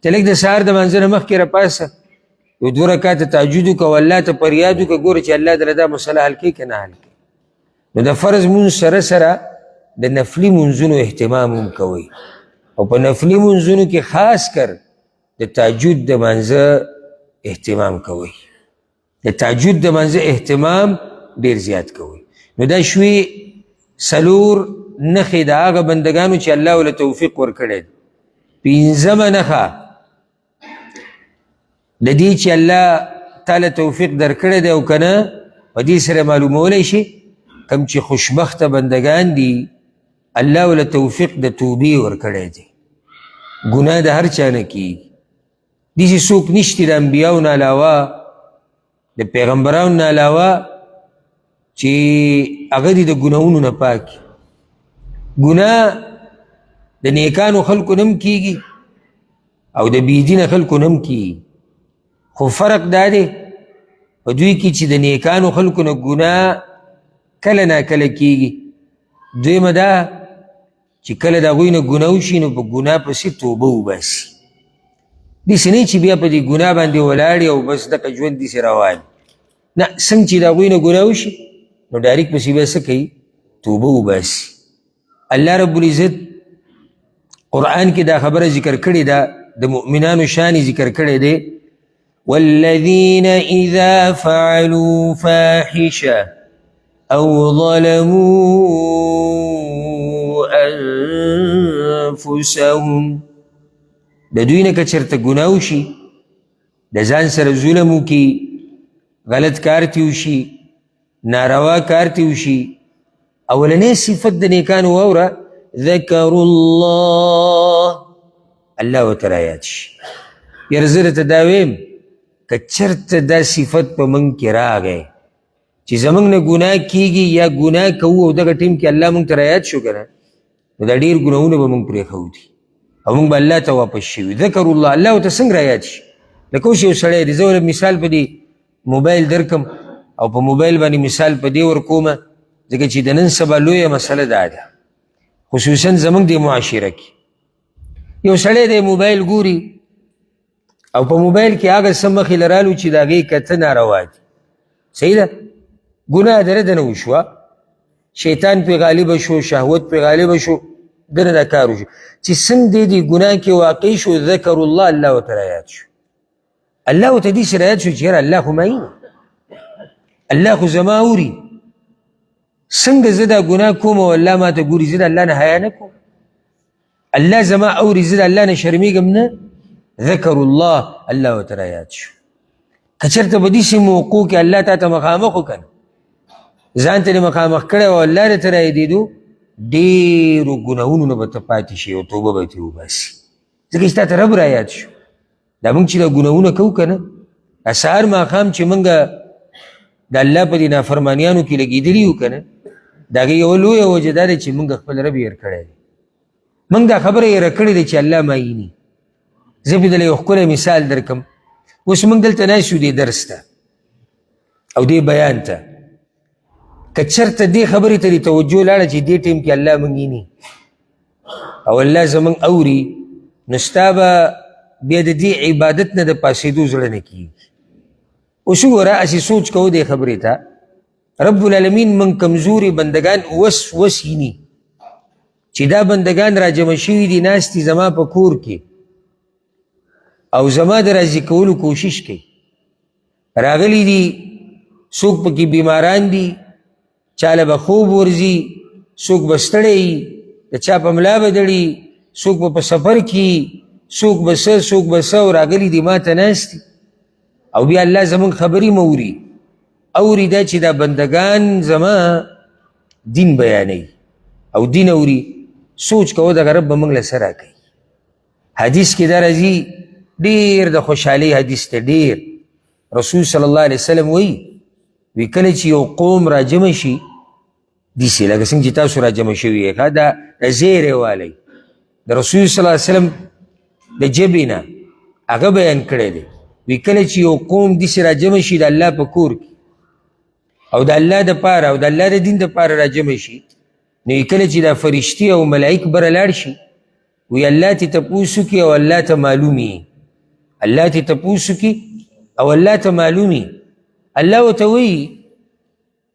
ته لږ د سهار د مانځه نه مخکې راپاسه یو 2 رکعته تهجد وکړه او الله ته فریاد وکړه، ګوره چې الله دله دا مسله حل کوي که نه حل کوي. نو د فرض مونځ سره سره د نفلي مونځونو اهتمام هم کوئ او په نفلي مونځونو کې خاص کر د تهجد د مانځه اهتمام کوئ، د تهجد د مانځه اهتمام ډېر زیات کوئ. نو دا شوي 4 نښې د هغه بندګانو چې الله وله توفیق ورکړی دی. 5مه نښه د دې چې الله تعالی توفیق درکړی دی او که نه په دې سره معلومولی شي کم چې خوشبخته بندگان دي الله وله توفیق د توبې ورکړی دی، ګناه د هر چا نه کېږي. داسې څوک نشته د انبیاو نه علاوه د پیغمبرانو نه علاوه چې هغه دي د ګناهونو نه پاک. ګناه د نیکانو خلکو نه هم کېږي او د بېدینه خلکو نه هم کېږي، خو فرق دا دی په دوی کې چې د نیکانو خلکو نه ګناه کله ناکله کېږي. دویمه دا چې کله د هغوی نه ګناه وشي نو په ګناه پسې توبه وباسي، داسې نه چې بیا په دې ګناه باندې ولاړ او بس دغه ژوند داسې روان. نه، څنګه چې د هغوی نه ګناه وشي نو ډایرکټ پسې بیا څه کوي؟ توبه وباسي. الله رب العزت قرآن کې دا خبره ذکر کړې ده، د مؤمنانو شان ذکر کړی دی، والذین اذا فعلوا فاحشه او ظلموا انفسهم. د دوی نه که چېرته ګناه وشي، د ځان سره ظلم وکړي، غلط کار تې وشي، ناروا کار تې وشي، اولنی صفت د نیکانو واوره ذکروا الله، الله ورته رایاد شي. یاره زه درته دا ویم که چېرته دا صفت په موږ کې راغی چې زموږ نه ګناه کېږي یا ګناه کوو او دغه ټیم کې الله موږ ته رایاد شو که نه، نو دا ډېر ګناهونه به موږ پرېښودي او موږ به الله ته واپس شوي. ذکروا الله، الله ورته څنګه رایاد شي؟ لکه اوس یو سړی دی، زه ورله مثال په دې موبایل درکم او په موبایل باندې مثال په دې ورکومه ځکه چې د نن سبا لویه مسله دا ده، خصوصا زموږ د معاشره کې یو سړی دی موبایل ګوري او په موبایل کې هغه څه مخې له رالو چې د هغې کته ناروا دي، صحیح ده، ګناه د نه وشوه، شیطان پې غالبه شو، شهوت پې غالبه شو، د نه دا کار وشو چې څنګه دی دې ګناه کې واقع شو، ذکروا الله، الله ورته رایاد شو. الله ورته داسې رایاد شو چې یاره الله خو معین، الله خو زما اوري، څنګه زه دا ګناه کوم او الله ما ته ګوري، زه د الله نه حیا نه کوم، الله زما اوري، زه د الله نه شرمېږم نه. ذکروا الله، الله ورته رایاد شو. که چېرته په داسې موقعو کې الله تا ته مخامخ وکړه، ځان ته دې مخامخ کړی او الله درته رایادېدو، ډېرو ګناهونو نه به ته پاتې شي او توبه به ترې وباسي، ځکه چې تا ته رب رایاد شو. دا موږ چې دا ګناهونه کوو که نه، سهار ماښام چې موږ د الله په دې نافرمانیانو کې لګېدلي یو که نه، د هغې یوه لویه وجه دا ده چې موږ خپل رب هېر کړی دی. موږ دا خبره هېره کړې ده چې الله معیني. زه به دله یو ښکلی مثال درکم. اوس موږ دلته ناست یو دې درس ته او دې بیان ته، که چېرته دې خبرې ته دې توجه لاړه چې دې ټیم کې الله موږ ویني او الله زموږ اوري، نو ستا به بیا د دې عبادت نه د پاسېدو زړه نه کېږي. اوس وګوره هسې سوچ کوو دې خبرې ته، رب العالمین موږ کمزوري بندگان وس ویني چې دا بندگان راجمع شوي دي، ناست دي زما په کور کې او زما د راضي کولو کوشش کوي، راغلی دي څوک پکې بیماران دي، چاله به خوب ورځي، څوک به ستړی، د چا په ملا به دړي، څوک به په سفر کې، څوک به څه څوک به څه، او راغلي دي ما ته ناست دي. او بیا الله زمونږ خبرې موري، اوري دا چې دا بندگان زما دین بیانوي او دین اوري، سوچ کوه دغه رب به موږ له څه راکوي. حدیث کې دا راځي، ډېر د خوشحالۍ حدیث دی، ډېر. رسول صلی الله علیه وسلم وی کله چې یو قوم راجمع شي داسې لکه څنګه چې تاسو راجمع شوي یې، دا زیری والی د رسول صلی الله علیه وسلم د ژبې نه هغه بیان کړی دی. وی کله چې یو قوم داسې راجمع شي د الله په کور کې او د الله دپاره او د الله د دین دپاره راجمع شي، نو کله چې دا فرشتي او ملائک بره لاړ شي، وی الله ته تپوس وکړي او الله ته معلوم وي، الله ته تپوس وکړي او الله ته معلوم وي. الله ورته وایي،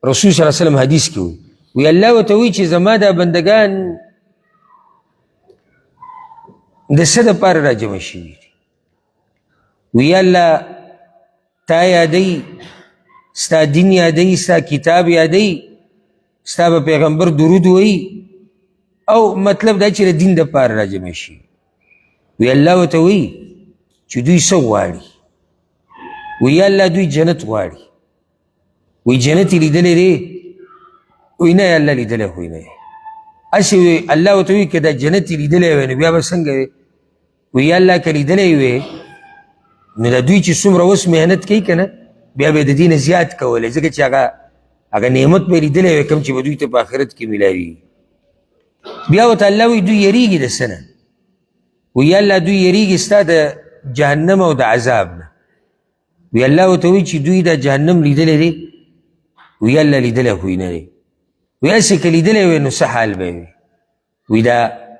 رسول صلی الله علیه وسلم حدیث کې وی الله ورته وایي چې زما دا بندگان د څه دپاره راجمع شوي دي. وی الله تا یادوي، ستا دین یادوي، ستا کتاب یادوي، ستا به پیغمبر درود وایي، او مطلب دا چې د دین دپاره راجمع شي. وی الله ورته وایي چې دوی څه غواړي؟ وی الله دوی جنت غواړي. وی جنت یې لیدلی دی؟ وی نه الله لیدلی خو یې نه دی. هسې وی الله ورته وایي که دا جنت یې لیدلی وی نو بیا به څنګه وی؟ وی الله که لیدلی وی نو دا دوی چې څومره اوس محنت کوي که نه، بیا به د دې نه زیات کولی، ځکه چې هغه نعمت به یې لیدلی وی کوم چې به دوی ته په آخرت کې میلاوي. بیا ورته الله وی دوی یریږي د څه نه؟ وی الله دوی یریږي ستا د جهنم او د عذاب نه. وی الله ورته وی چې دوی دا جهنم لیدلی دی؟ وی الله لیدلی خو یې نه دی. وی هسې که لیدلی وی نو څه حال به وي؟ وی دا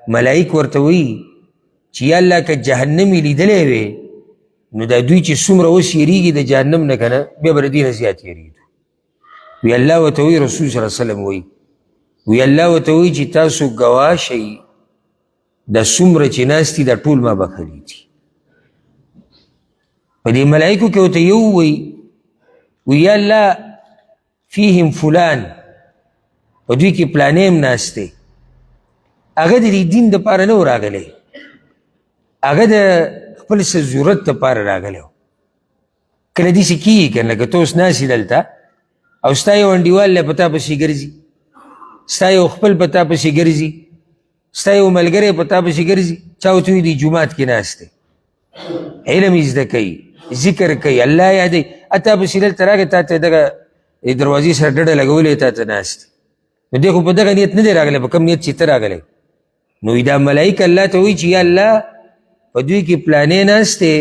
ملایک ورته وی چې یا الله که جهنم یې لیدلی وی نو دا دوی چې څومره اوس یریږي د جهنم نه که نه، بیا به د دې نه زیات یریږي. وی الله ورته وی، رسول صلی الله علیه وسلم وی الله ورته وی چې تاسو ګواه شئ دا څومره چې ناست دي دا ټول ما بخښلي دي. په دې ملایکو کې ورته یو وی یا الله فیهم فلان، په دوی کې پلانې هم ناست دی، هغه د دې دین دپاره نه و راغلی، هغه د خپل څه ضرورت دپاره راغلی و. کله داسې کېږي که نه، لکه ته اوس ناست یې دلته او ستا یو انډیوال دی په تا پسې ګرځي، ستا یو خپل په تا پسې ګرځي، ستا یو ملګری په تا پسې ګرځي، چا ورته وایي دی جومات کې ناست دی، علم یې زده کوي، ذکر کوي، الله یادوي، تا پسې دلته راغی، تا ته دغه دروازې سره ډډه لګولې، تا ته ناست دی. نو دی خو په دغه نیت نه دی راغلی، په کوم نیت چې ته راغلی. نو دا ملایک الله ته وایي چې یا الله په دوی کې پلانې ناست دی،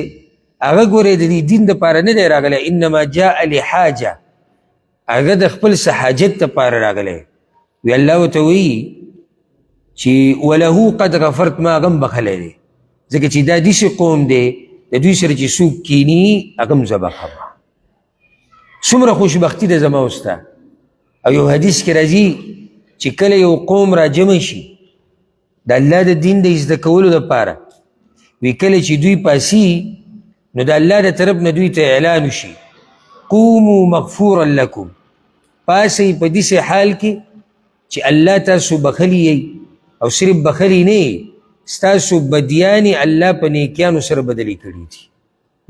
هغه ګورې د دې دین دپاره نه دی راغلی، انما جاء لحاجه، هغه د خپل څه حاجت دپاره راغلی. وی الله ورته وایي چې وله قد غفرت، ما هغه هم بخلی دی، ځکه چې دا داسې قوم دی د دوی سره چې څوک کیني هغه هم زه بخم. څومره خوشبختي ده زما وستا. او یو حدیث کې راځي چې کله یو قوم را جمع شي د الله د دین د زده کولو دپاره، وی کله چې دوی پاسي نو د الله د طرف نه دوی ته اعلان وشي، قوموا مغفورا لکم، پاسئ په داسې حال کې چې الله تاسو بخلي یی، او صرف بخلي نه، ستاسو بدیانې الله په نیکیانو سره بدلې کړي دي.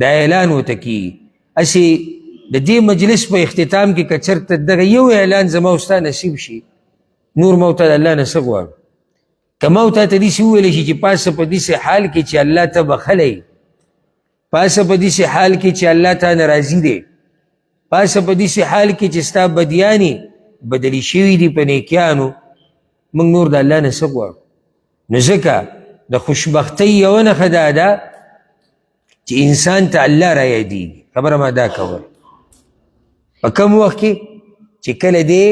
دا اعلان ورته کېږي. هسې د دې مجلس په اختتام کې که چېرته دغه یو اعلان زما او ستا نصیب شي، نور ما ورته د الله نه څه غواړو؟ که ما ورته ته داسې وویلی شي چې پاسه په داسې حال کې چې الله ته بخلی، پاسه په داسې حال کې چې الله تا نه راضي دی، پاسه په داسې حال کې چې ستا بدیانې بدلې شوي دي په نیکیانو، موږ نور د الله نه څه غواړو؟ نو ځکه د خوشبختۍ یوه نښه دا ده چې انسان ته الله را یادېږي. خبره ما دا کول په کوم وخت کې چې کله دی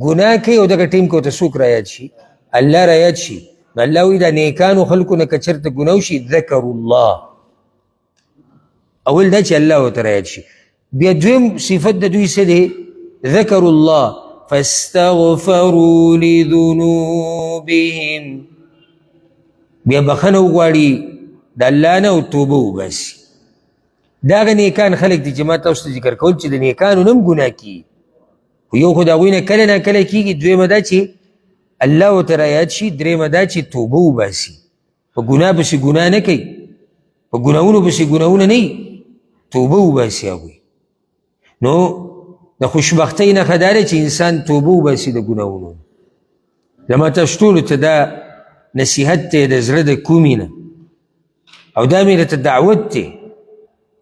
ګناه کوي او دغه ټیم کې ورته څوک را یاد شي؟ الله را یاد شي. نو الله وایي دا نیکانو خلکو نه که چېرته ګناه وشي، ذکروا الله، اول دا چې الله ورته را یاد شي. بیا دویم صفت د دوی څه دی؟ ذکروا الله فاستغفروا لذنوبهم، بیا بخنه وغواړي د الله نه او توبه وباسي. دا هغه نیکان خلک دي چې ما تاسو ته ذکر کول چې د نیکانو نه هم ګناه کېږي خو یو خو د هغوی نه کله نه کله کېږي دویمه دا چې الله ورته رایاد شي درېیمه دا چې توبه وباسي په ګناه پسې ګناه نه کوي په ګناهونو پسې ګناهونه نه وي توبه وباسي هغوی نو د خوشبختۍ نښه دا دی چې انسان توبه وباسي د ګناهونو زما تاسو ټولو ته دا نصیحت دی د زړه د کومې نه او دا مې درته دعوت دی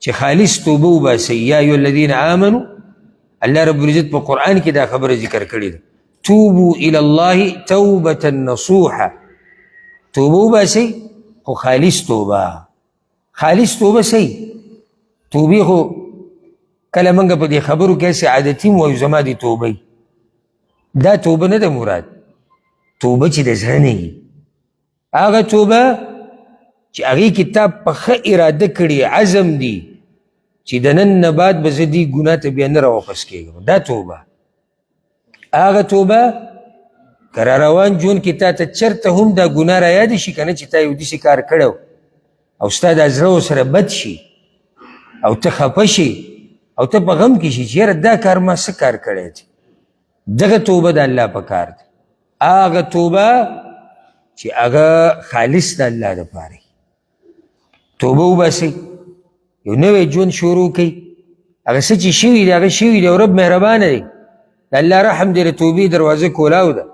چې خالص توبه وباسئ یا ایها الذین آمنو الله رب العزت په قرآن کې دا خبره ذکر کړې ده توبو الی الله توبة نصوحه توبه وباسئ خو خالص توبه صحیح توبې خو کله موږ په دې خبرو کې هسې عادتي م وایو زما دې توبه دا توبه نه ده مراد توبه چې د زړه نه وي هغه توبه چې هغې کتاب په ښه اراده کړي عزم دی چې د نن نه بعد به زه دې ګناه ته بیا نه راواپس کېږم دا توبه هغه توبه که را روان ژوند کې تا ته چېرته هم دا ګناه رایادې شي که نه چې تا یو داسې کار کړی او ستا دا زړه ورسره بد شي او ته خفه شي او ته په غم کې شي چې یاره دا کار ما څه کار کړی دی دغه توبه د الله په کار دی هغه توبه چې هغه خالص د الله دپاره توبه وباسئ یو نوی ژوند شروع کوي هغه څه چې شوي دی هغه شوي دی او رب مهربانه دی د الله رحم دی د توبې دروازه کولاو ده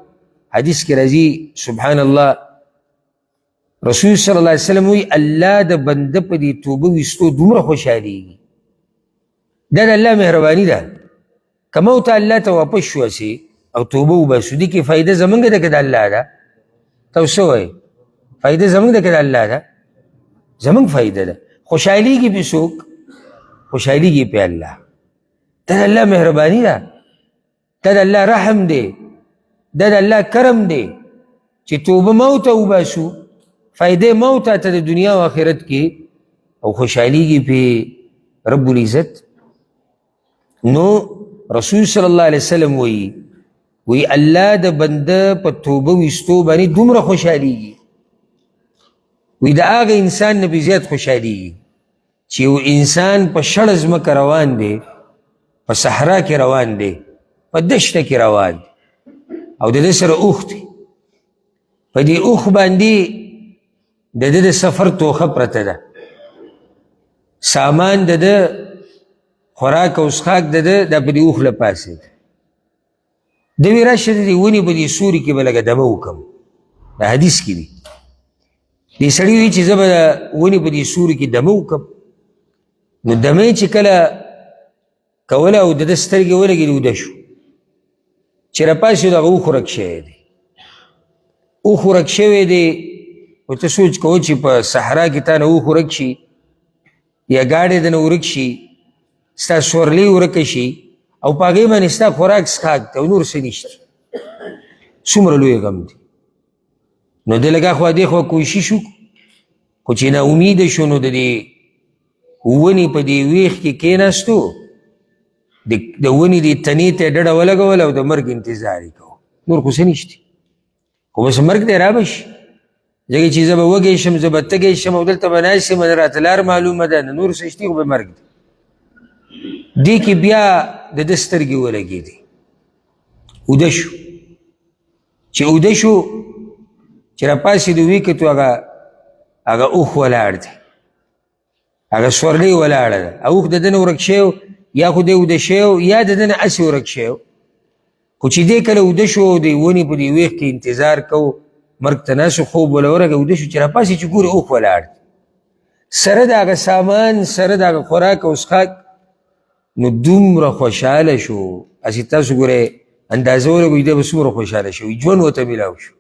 حدیث کې راځي سبحان الله رسول صلی الله علیه وسلم وایي الله د بنده په دې توبه ویستو دومره خوشحالیږي دا د الله مهرباني ده که موږ ته الله ته واپس شو هسې او توبه وباسو دې کې فایده زموږ ده که د الله ده تاسو څه وایئ فایده زموږ ده که د الله ده زموږ فایده ده خوشحالیږي پې څوک خوشحالیږي پې الله دا د الله مهرباني ده دا د الله رحم دی دا د الله کرم دی چې توبه مو ته وباسو فایدې مو ته د دنیا او آخرت کې او خوشحالیږي پې رب العزت نو رسول صلی الله علیه وسلم وی الله د بنده په توبه ویستو باندې دومره خوشحالیږي وی د هغه انسان نه بې زیات خوشحالیږي چې یو انسان په شړه ځمکه روان دی په صحرا کې روان دی په دشته کې روان دی او د ده سره اوښ دی په دې اوښ باندې د ده د سفر توښه پرته ده سامان د ده خوراک او څښاک د ده دا په دې اوښ له پاسې ده ده وی راشه د دې ونې په دې سوري کې به لږه دمه وکړم دا حدیث کې دی دې سړي وایي چې زه به د ونې په دې سوري کې دمه وکړم نو دمه یې چې کله کوله او د ده سترګې ولګېدې وده شو چې راپاسېد هغه اوښ ورک شوی دی اوښ ورک شوی دی او ته سوچ کوه چې په صحرا کې تا نه اوښ ورک شي یا ګاډی د نه ورک شي ستا سورلۍ ورکه شي او په هغې باندې ستا خوراک څښاک دی او نور څه نشته څومره لوی غم دی نو دی لږه خوا دې خوا کوشش وکړو خو چې ناامیده شو نو د دې ونې په دې ویښ کې کېناستو د ونې دې تنې ته یې ډډه ولګوله او د مرګ انتظار یې کوو نور خو څه نشته خو بس مرګ دی را به شي ځکه چې زه به وږی شم زه به تږی شم او دلته به ناست یم راته لار معلومه ده نه نور څه شتي خو به مرګ دی دې کې بیا د ده سترګې ولګېدې اوده شو چې اوده شو چې راپاسېد ویې کتو هغه اوښ ولاړ دی هغه سورلۍ ولاړه ده اوښ د ده نه ورک شوی یا خو دی اوده شوی یا د ده نه هسې ورک شوی خو چې دی کله اوده شو د ونې په دې ویښ کې انتظار کو مرګ ته ناسو خوب وله ورغی اوده شو چې راپاسې چې ګورې اوښ ولاړ دی سره د هغه سامان سره د هغه خوراک او څښاک نو دومره خوشحاله شو هسې تاسو ګورئ اندازه ولګوئ دی به څومره خوشحاله شو ژوند ورته میلاو شو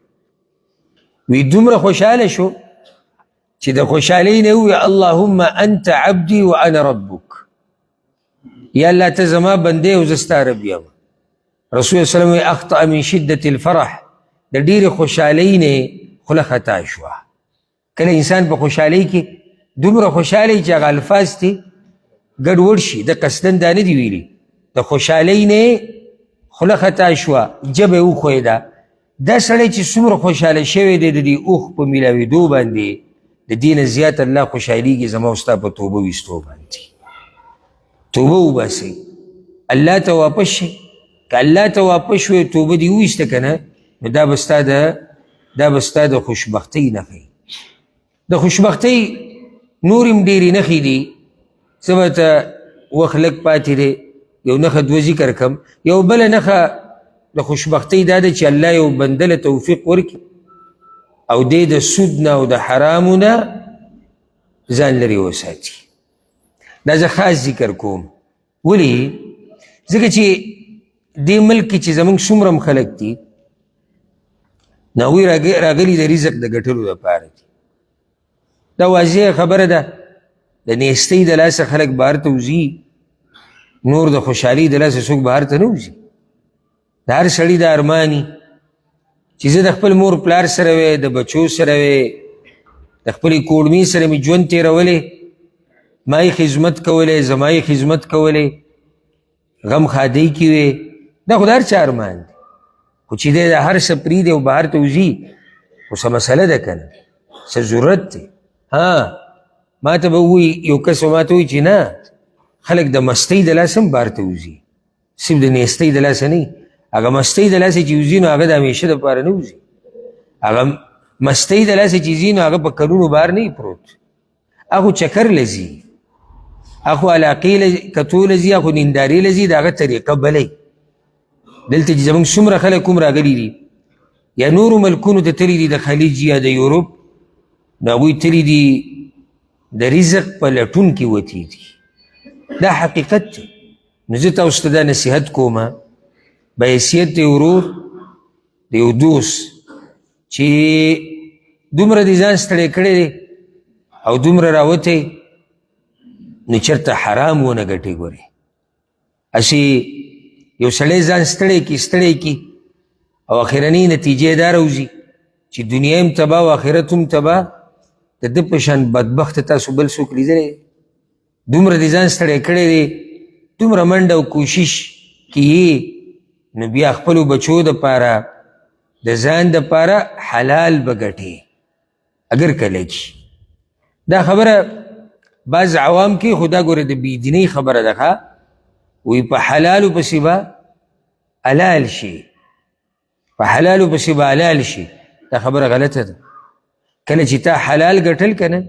وی دومره خوشحاله شو چې د خوشحالۍ نه ووی اللهم انت عبدي وانا ربک یا الله ته زما بندې او زه ستا رب یم رسول الله صلی الله اخطأ من شدة الفرح د ډېرې خوشحالۍ نه خوله خطا شوه کله انسان په خوشحالۍ کې دومره خوشحالی چې هغه الفاظ دي ګډوډ شي د قصدن دا نه دي ویلي د خوشحالۍ نه خوله خطا شوه ژبه یې وښویده دا سړی چې څومره خوشحاله شوی دی د دې اوښ په میلاوېدو باندې د دې نه زیات الله خوشحالیږي زما او ستا په توبه ویستو باندې توبه وباسئ الله ته واپس شئ که الله ته واپس شوې توبه دې وویسته که نه نو دا به ستا د خوشبختۍ نښې د خوشبختۍ نور هم ډېرې نښې دي زه به ته وخت لږ پاتې دی یو نښه دوه ذکر کړم یو بله نښه د خوشبختۍ دا ده چې الله یو بنده له توفیق ورکړي او دی د سود نه او د حرامو نه ځان لرې وساتي دا زه خاص ذکر کوم ولې ځکه چې دې ملک کې چې زموږ څومره هم خلک دي نو هغوی راغلي د رزق د ګټلو دپاره دي دا واضح خبره ده د نیستۍ د لاسه خلک بهر ته وځي نور د خوشحالۍ د لاسه څوک بهر ته نه وځي د هر سړي د ارماني چې زه د خپل مور پلار سره وی د بچو سره وی د خپلې کورمې سره مې ژوند تېرولی ما یې خدمت کولی زما یې خدمت کولی غم ښادۍ کې وی دا خو د هر چا ارمان دی خو چې دی د هر څه پرېږدي او بهر ته وځي خو څه مسله ده که نه څه ضرورت دی ها ما ته به ووایي یو کس به ما ته وایي چې نه خلک د مستۍ د لاسه هم بهر ته وځي صرف د نیستۍ د لاسه نه هغه مستۍ د لاسه چې وځي نو هغه د همیشه دپاره نه وځي هغه مستۍ د لاسه چې ځي نو هغه په کلونو بهر نه پروت هغه چکر له ځي هغه علاقې کتو له ځي هغه نیندارې له ځي د هغه طریقه بلی دلته چې زموږ څومره خلک کوم راغلي دي یا نورو ملکونو ته تللي دي د خلیج یا د یوروپ نو هغوی تللي دي د رزق په لټون کې وتي دي دا حقیقت دی نو زه تاسو ته دا نصیحت کومه به حیثیت د ورور د یو دوست چې دومره دې ځان ستړی کړی دی او دومره راوتی نو چېرته حرام ونه ګټې ګورې هسې یو سړی ځان ستړی کی او اخرنۍ نتیجې دا راوځي چې دنیا هم تباه او آخرت هم تباه د ده په شان بدبخته تاسو بل څوک لیدلی دومره دې ځان ستړی کړی دی دومره منډه او کوشش کې نو بیا خپلو بچو دپاره د ځان دپاره حلال به ګټې اگر کله چې دا خبره بعض عوام کې خو دا ګوره د بېدینۍ خبره ده ښه وی په حلالو پسې به حلال شي په حلالو پسې به حلال شي دا خبره غلطه ده کله چې تا حلال ګټل که نه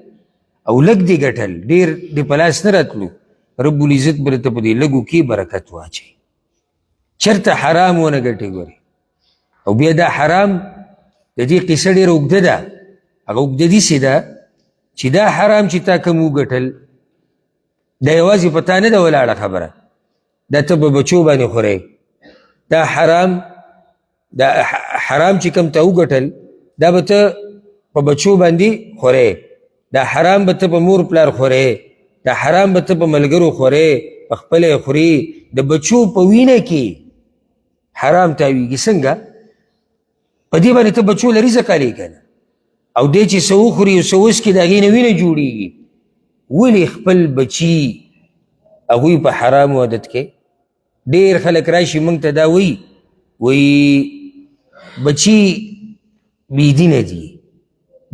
او لږ دې ګټل ډېر دې په لاس نه راتلو رب العزت به درته په دې لږو کې برکت واچوي چېرته حرام ونه ګټې ګورې او بیا دا حرام د دې قصه ډېره اوږده ده هغه اوږده داسې ده چې دا حرام چې تا کوم وګټل دا یوازې په تا نه ده ولاړه خبره دا ته په بچو باندې خورې دا حرام چې کوم ته وګټل دا به ته په بچو باندې خورې دا حرام به ته په مور پلار خورې دا حرام به ته په ملګرو خورې په خپله یې خورې د بچو په وینه کې حرام تاویږي څنګه په دې باندې ته بچو له رزق الی که نه او دی چې څه وخوري او څه وڅکي د هغې نه وینه جوړېږي ولې خپل بچي هغوی په حرامو عادت کې ډېر خلک راشي موږ ته دا وایي بچي بېدینه دي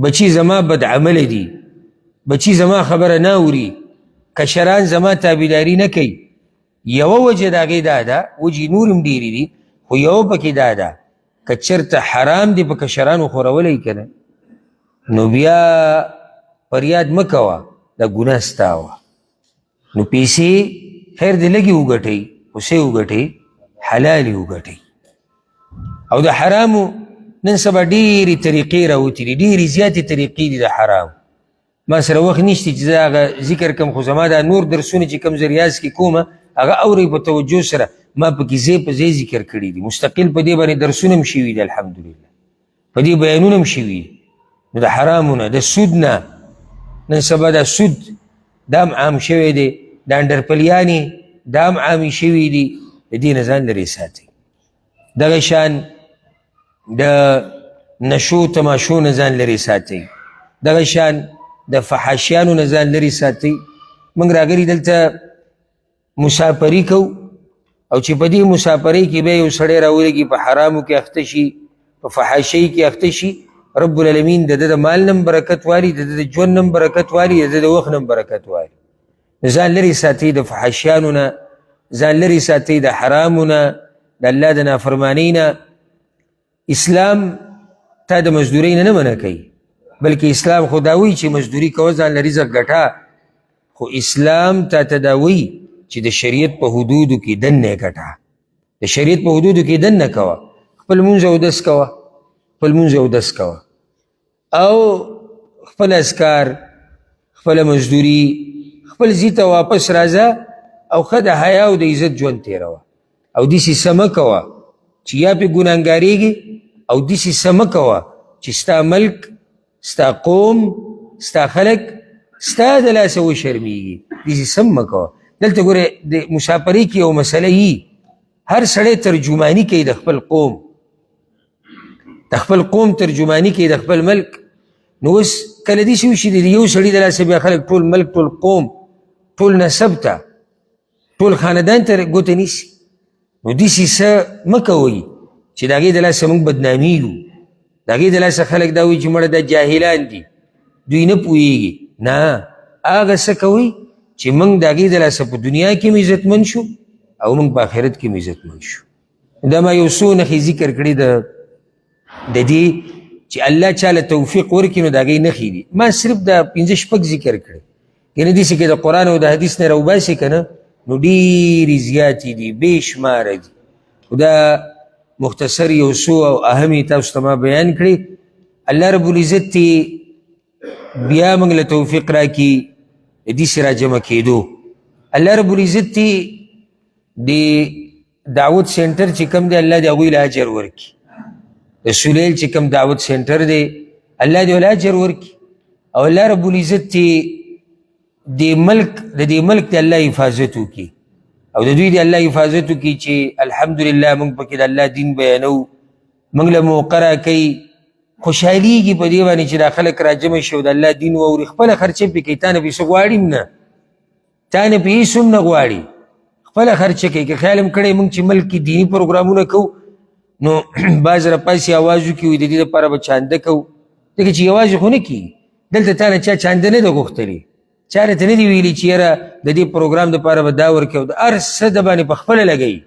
بچي زما بد عمله دي بچي زما خبره نه اوري کشران زما تابعداري نه کوي یوه وجه د هغې دا ده وجې نور هم ډېرې دي خو یوه پکې دا ده که چېرته حرام دی په کشرانو خورولی که نه نو بیا فریاد مه کوه دا ګناه ستا وه نو پیسې خیر دې لږې وګټئ خو څه وګټئ حلالې وګټئ او د حرامو نن سبا ډېرې طریقې راوتې دي ډېرې زیاتې طریقې دي د حرام ما سره وخت نشته چې زه هغه ذکر کړم خو زما دا نور درسونه چې کوم زه ریاض کې کومه هغه اورئ په توجه سره ما پکې ځای په ځای ذکر کړي دي مستقل په دې باندې درسونه هم شوي دي الحمدلله په دې بیانونه هم شوي دي نو د حرامو نه د سود نه نن سبا دا سود دا هم عام شوی دی د انډرپلیانې دا هم عامې شوي دي د دې نه ځان لرې ساتئ دغه شان د نشو تماشو نه ځان لرې ساتئ دغه شان د فحاشیانو نه ځان لرې ساتئ موږ راغلي دلته مسافري کوو او چې په دې مسافرۍ کې به یو سړی راولګي په حرامو کې اخته شي په فحاشۍ کې اخته شي رب العالمین د ده د مال نه برکت والي د ده د ژوند نه برکت والي د ده د وخت نه برکت والي ځان لرې ساتئ د فحاشیانو نه، ځان لرې ساتئ د حرامو نه، د الله د نافرمانۍ نه. اسلام تا د مزدورۍ نه منع کوي، بلکې اسلام خو دا وایي چې مزدوري کوه ځان له رزق ګټه، خو اسلام تا ته دا وایي چې د شریعت په حدودو کې دننه ګټه، د شریعت په حدودو کې دننه کوه، خپل مونځ اودس کوه، خپل مونځ اودس کوه، او خپل اذکار، خپل مزدوري، خپل ځي ته واپس راځه، او ښه د حیا او د عزت ژوند تېروه، او داسې څه مه کوه چې یا پې ګناهګارېږي، او داسې څه مه کوه چې ستا ملک، ستا قوم، ستا خلک ستا د لاسه وشرمېږي، داسې څه مه کوه. دلته ګوره د مسافرۍ کې یو مسله یي، هر سړی ترجماني کوي د خپل قوم، د خپل قوم ترجماني کوي د خپل ملک. نو اوس کله داسې وشي د یو سړي د لاسه بیا خلک ټول ملک، ټول قوم، ټول نسب ته، ټول خاندان ته ګوته نیسي. نو داسې څه مه کوئ چې د هغې د لاسه موږ بدنامېږو، د هغې د لاسه خلک دا وایي چې مړه دا جاهلان دي، دوی نه پوهېږي. نه، هغه څه کوئ چې موږ د هغې د لاسه په دنیا کې هم عزتمند شو او موږ په آخرت کې هم عزتمند شو. دا ما یو څو نښې ذکر کړي د دې چې الله چاله توفیق ورکړي، نو د هغې نښې دي. ما صرف دا 5-6 ذکر کړي، یعنې داسې که د قرآن او د حدیث نه راوباسې که نه، نو ډېرې زیاتې دي، بې شماره دي. دا مختصر یو څو او اهمې تاسو ته ما بیان کړي. الله رب العزت تی بیا موږ له توفیق راکړي د داسې راجمع کېدو. الله رب العزت تی د دعوت سینټر چې کوم دی، الله دې هغوی له اجر ورکړي. د سلیل چې کوم دعوت سینټر دی، الله دې له اجر ورکړي. او الله رب العزت تی د دې ملک د الله حفاظت وکړي، او د دوی د الله حفاظت وکړي چې الحمدلله موږ پکې د الله دین بیانو، موږ له موقع راکوي، خوشحالېږي په دې باندې چې دا خلک راجمع شي او د الله دین واوري. خپله خرچه پې کوي، تا نه پې څه غواړي هم نه، تا نه پې هېڅ هم نه غواړي، خپله خرچه کوي. که خیال هم کړی موږ چې ملک کې دیني پروګرامونه کوو، نو بعض راپاسې اواز وکړي وایي د دې دپاره به چانده کوو، ځکه چې یوازې خو نه کېږي. دلته تا نه چا چانده نه ده غوښتلې، چا راته نه دي ویلي چې یاره د دې پروګرام دپاره به دا ورکوي، د هر څه د باندې په خپله لګوي.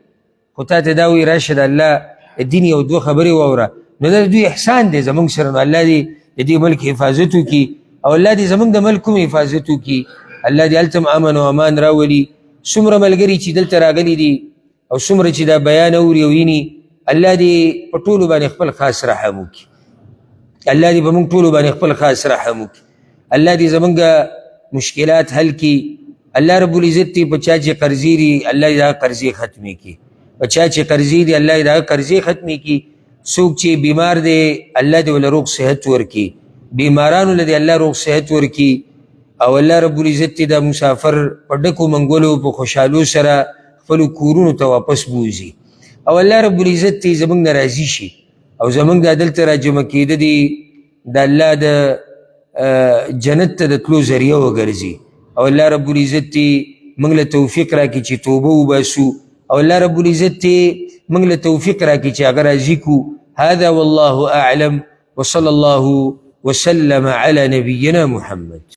خو تا ته دا وایي راشه د الله دین یو دوه خبرې واوره، نو دا د دوی احسان دی زموږ سره. نو الله دې د دې ملک حفاظت وکړي، او الله دې زموږ د ملک هم حفاظت وکړي. الله دې هلته هم امن او امان راولي. څومره ملګري چې دلته راغلي دي او څومره چې دا بیان اوري او ویني، الله دې په ټولو باندې خپل خاص رحم وکړي. الله دې په موږ ټولو باندې خپل خاص رحم وکړي. الله دې زموږ مشکلات حل کړي. الله رب العزت تی په چا چې قرضې دي، الله دې دا قرضې ختمې کړي. په چا چې قرضې دي، الله دې دا قرضې ختمې کړي. څوک چې بیمار دی، الله دې ولې روغ صحت ورکړي. بیمارانو له دې الله روغ صحت ورکړي. او الله رب العزت تی دا مسافر په ډکو منګولو په خوشحالو سره خپلو کورونو ته واپس بوځي. او الله رب العزت تی زموږ نه راضي شي، او زموږ دا دلته راجمع کېده دي د الله د جنت ته د تلو ذریعه وګرځي. او الله رب العزت تی موږ له توفیق راکړي چې توبه وباسو، او الله رب العزت تی موږ له توفیق راکړي چې هغه راضي کړو. هذا والله اعلم، وصلى الله وسلم على نبينا محمد.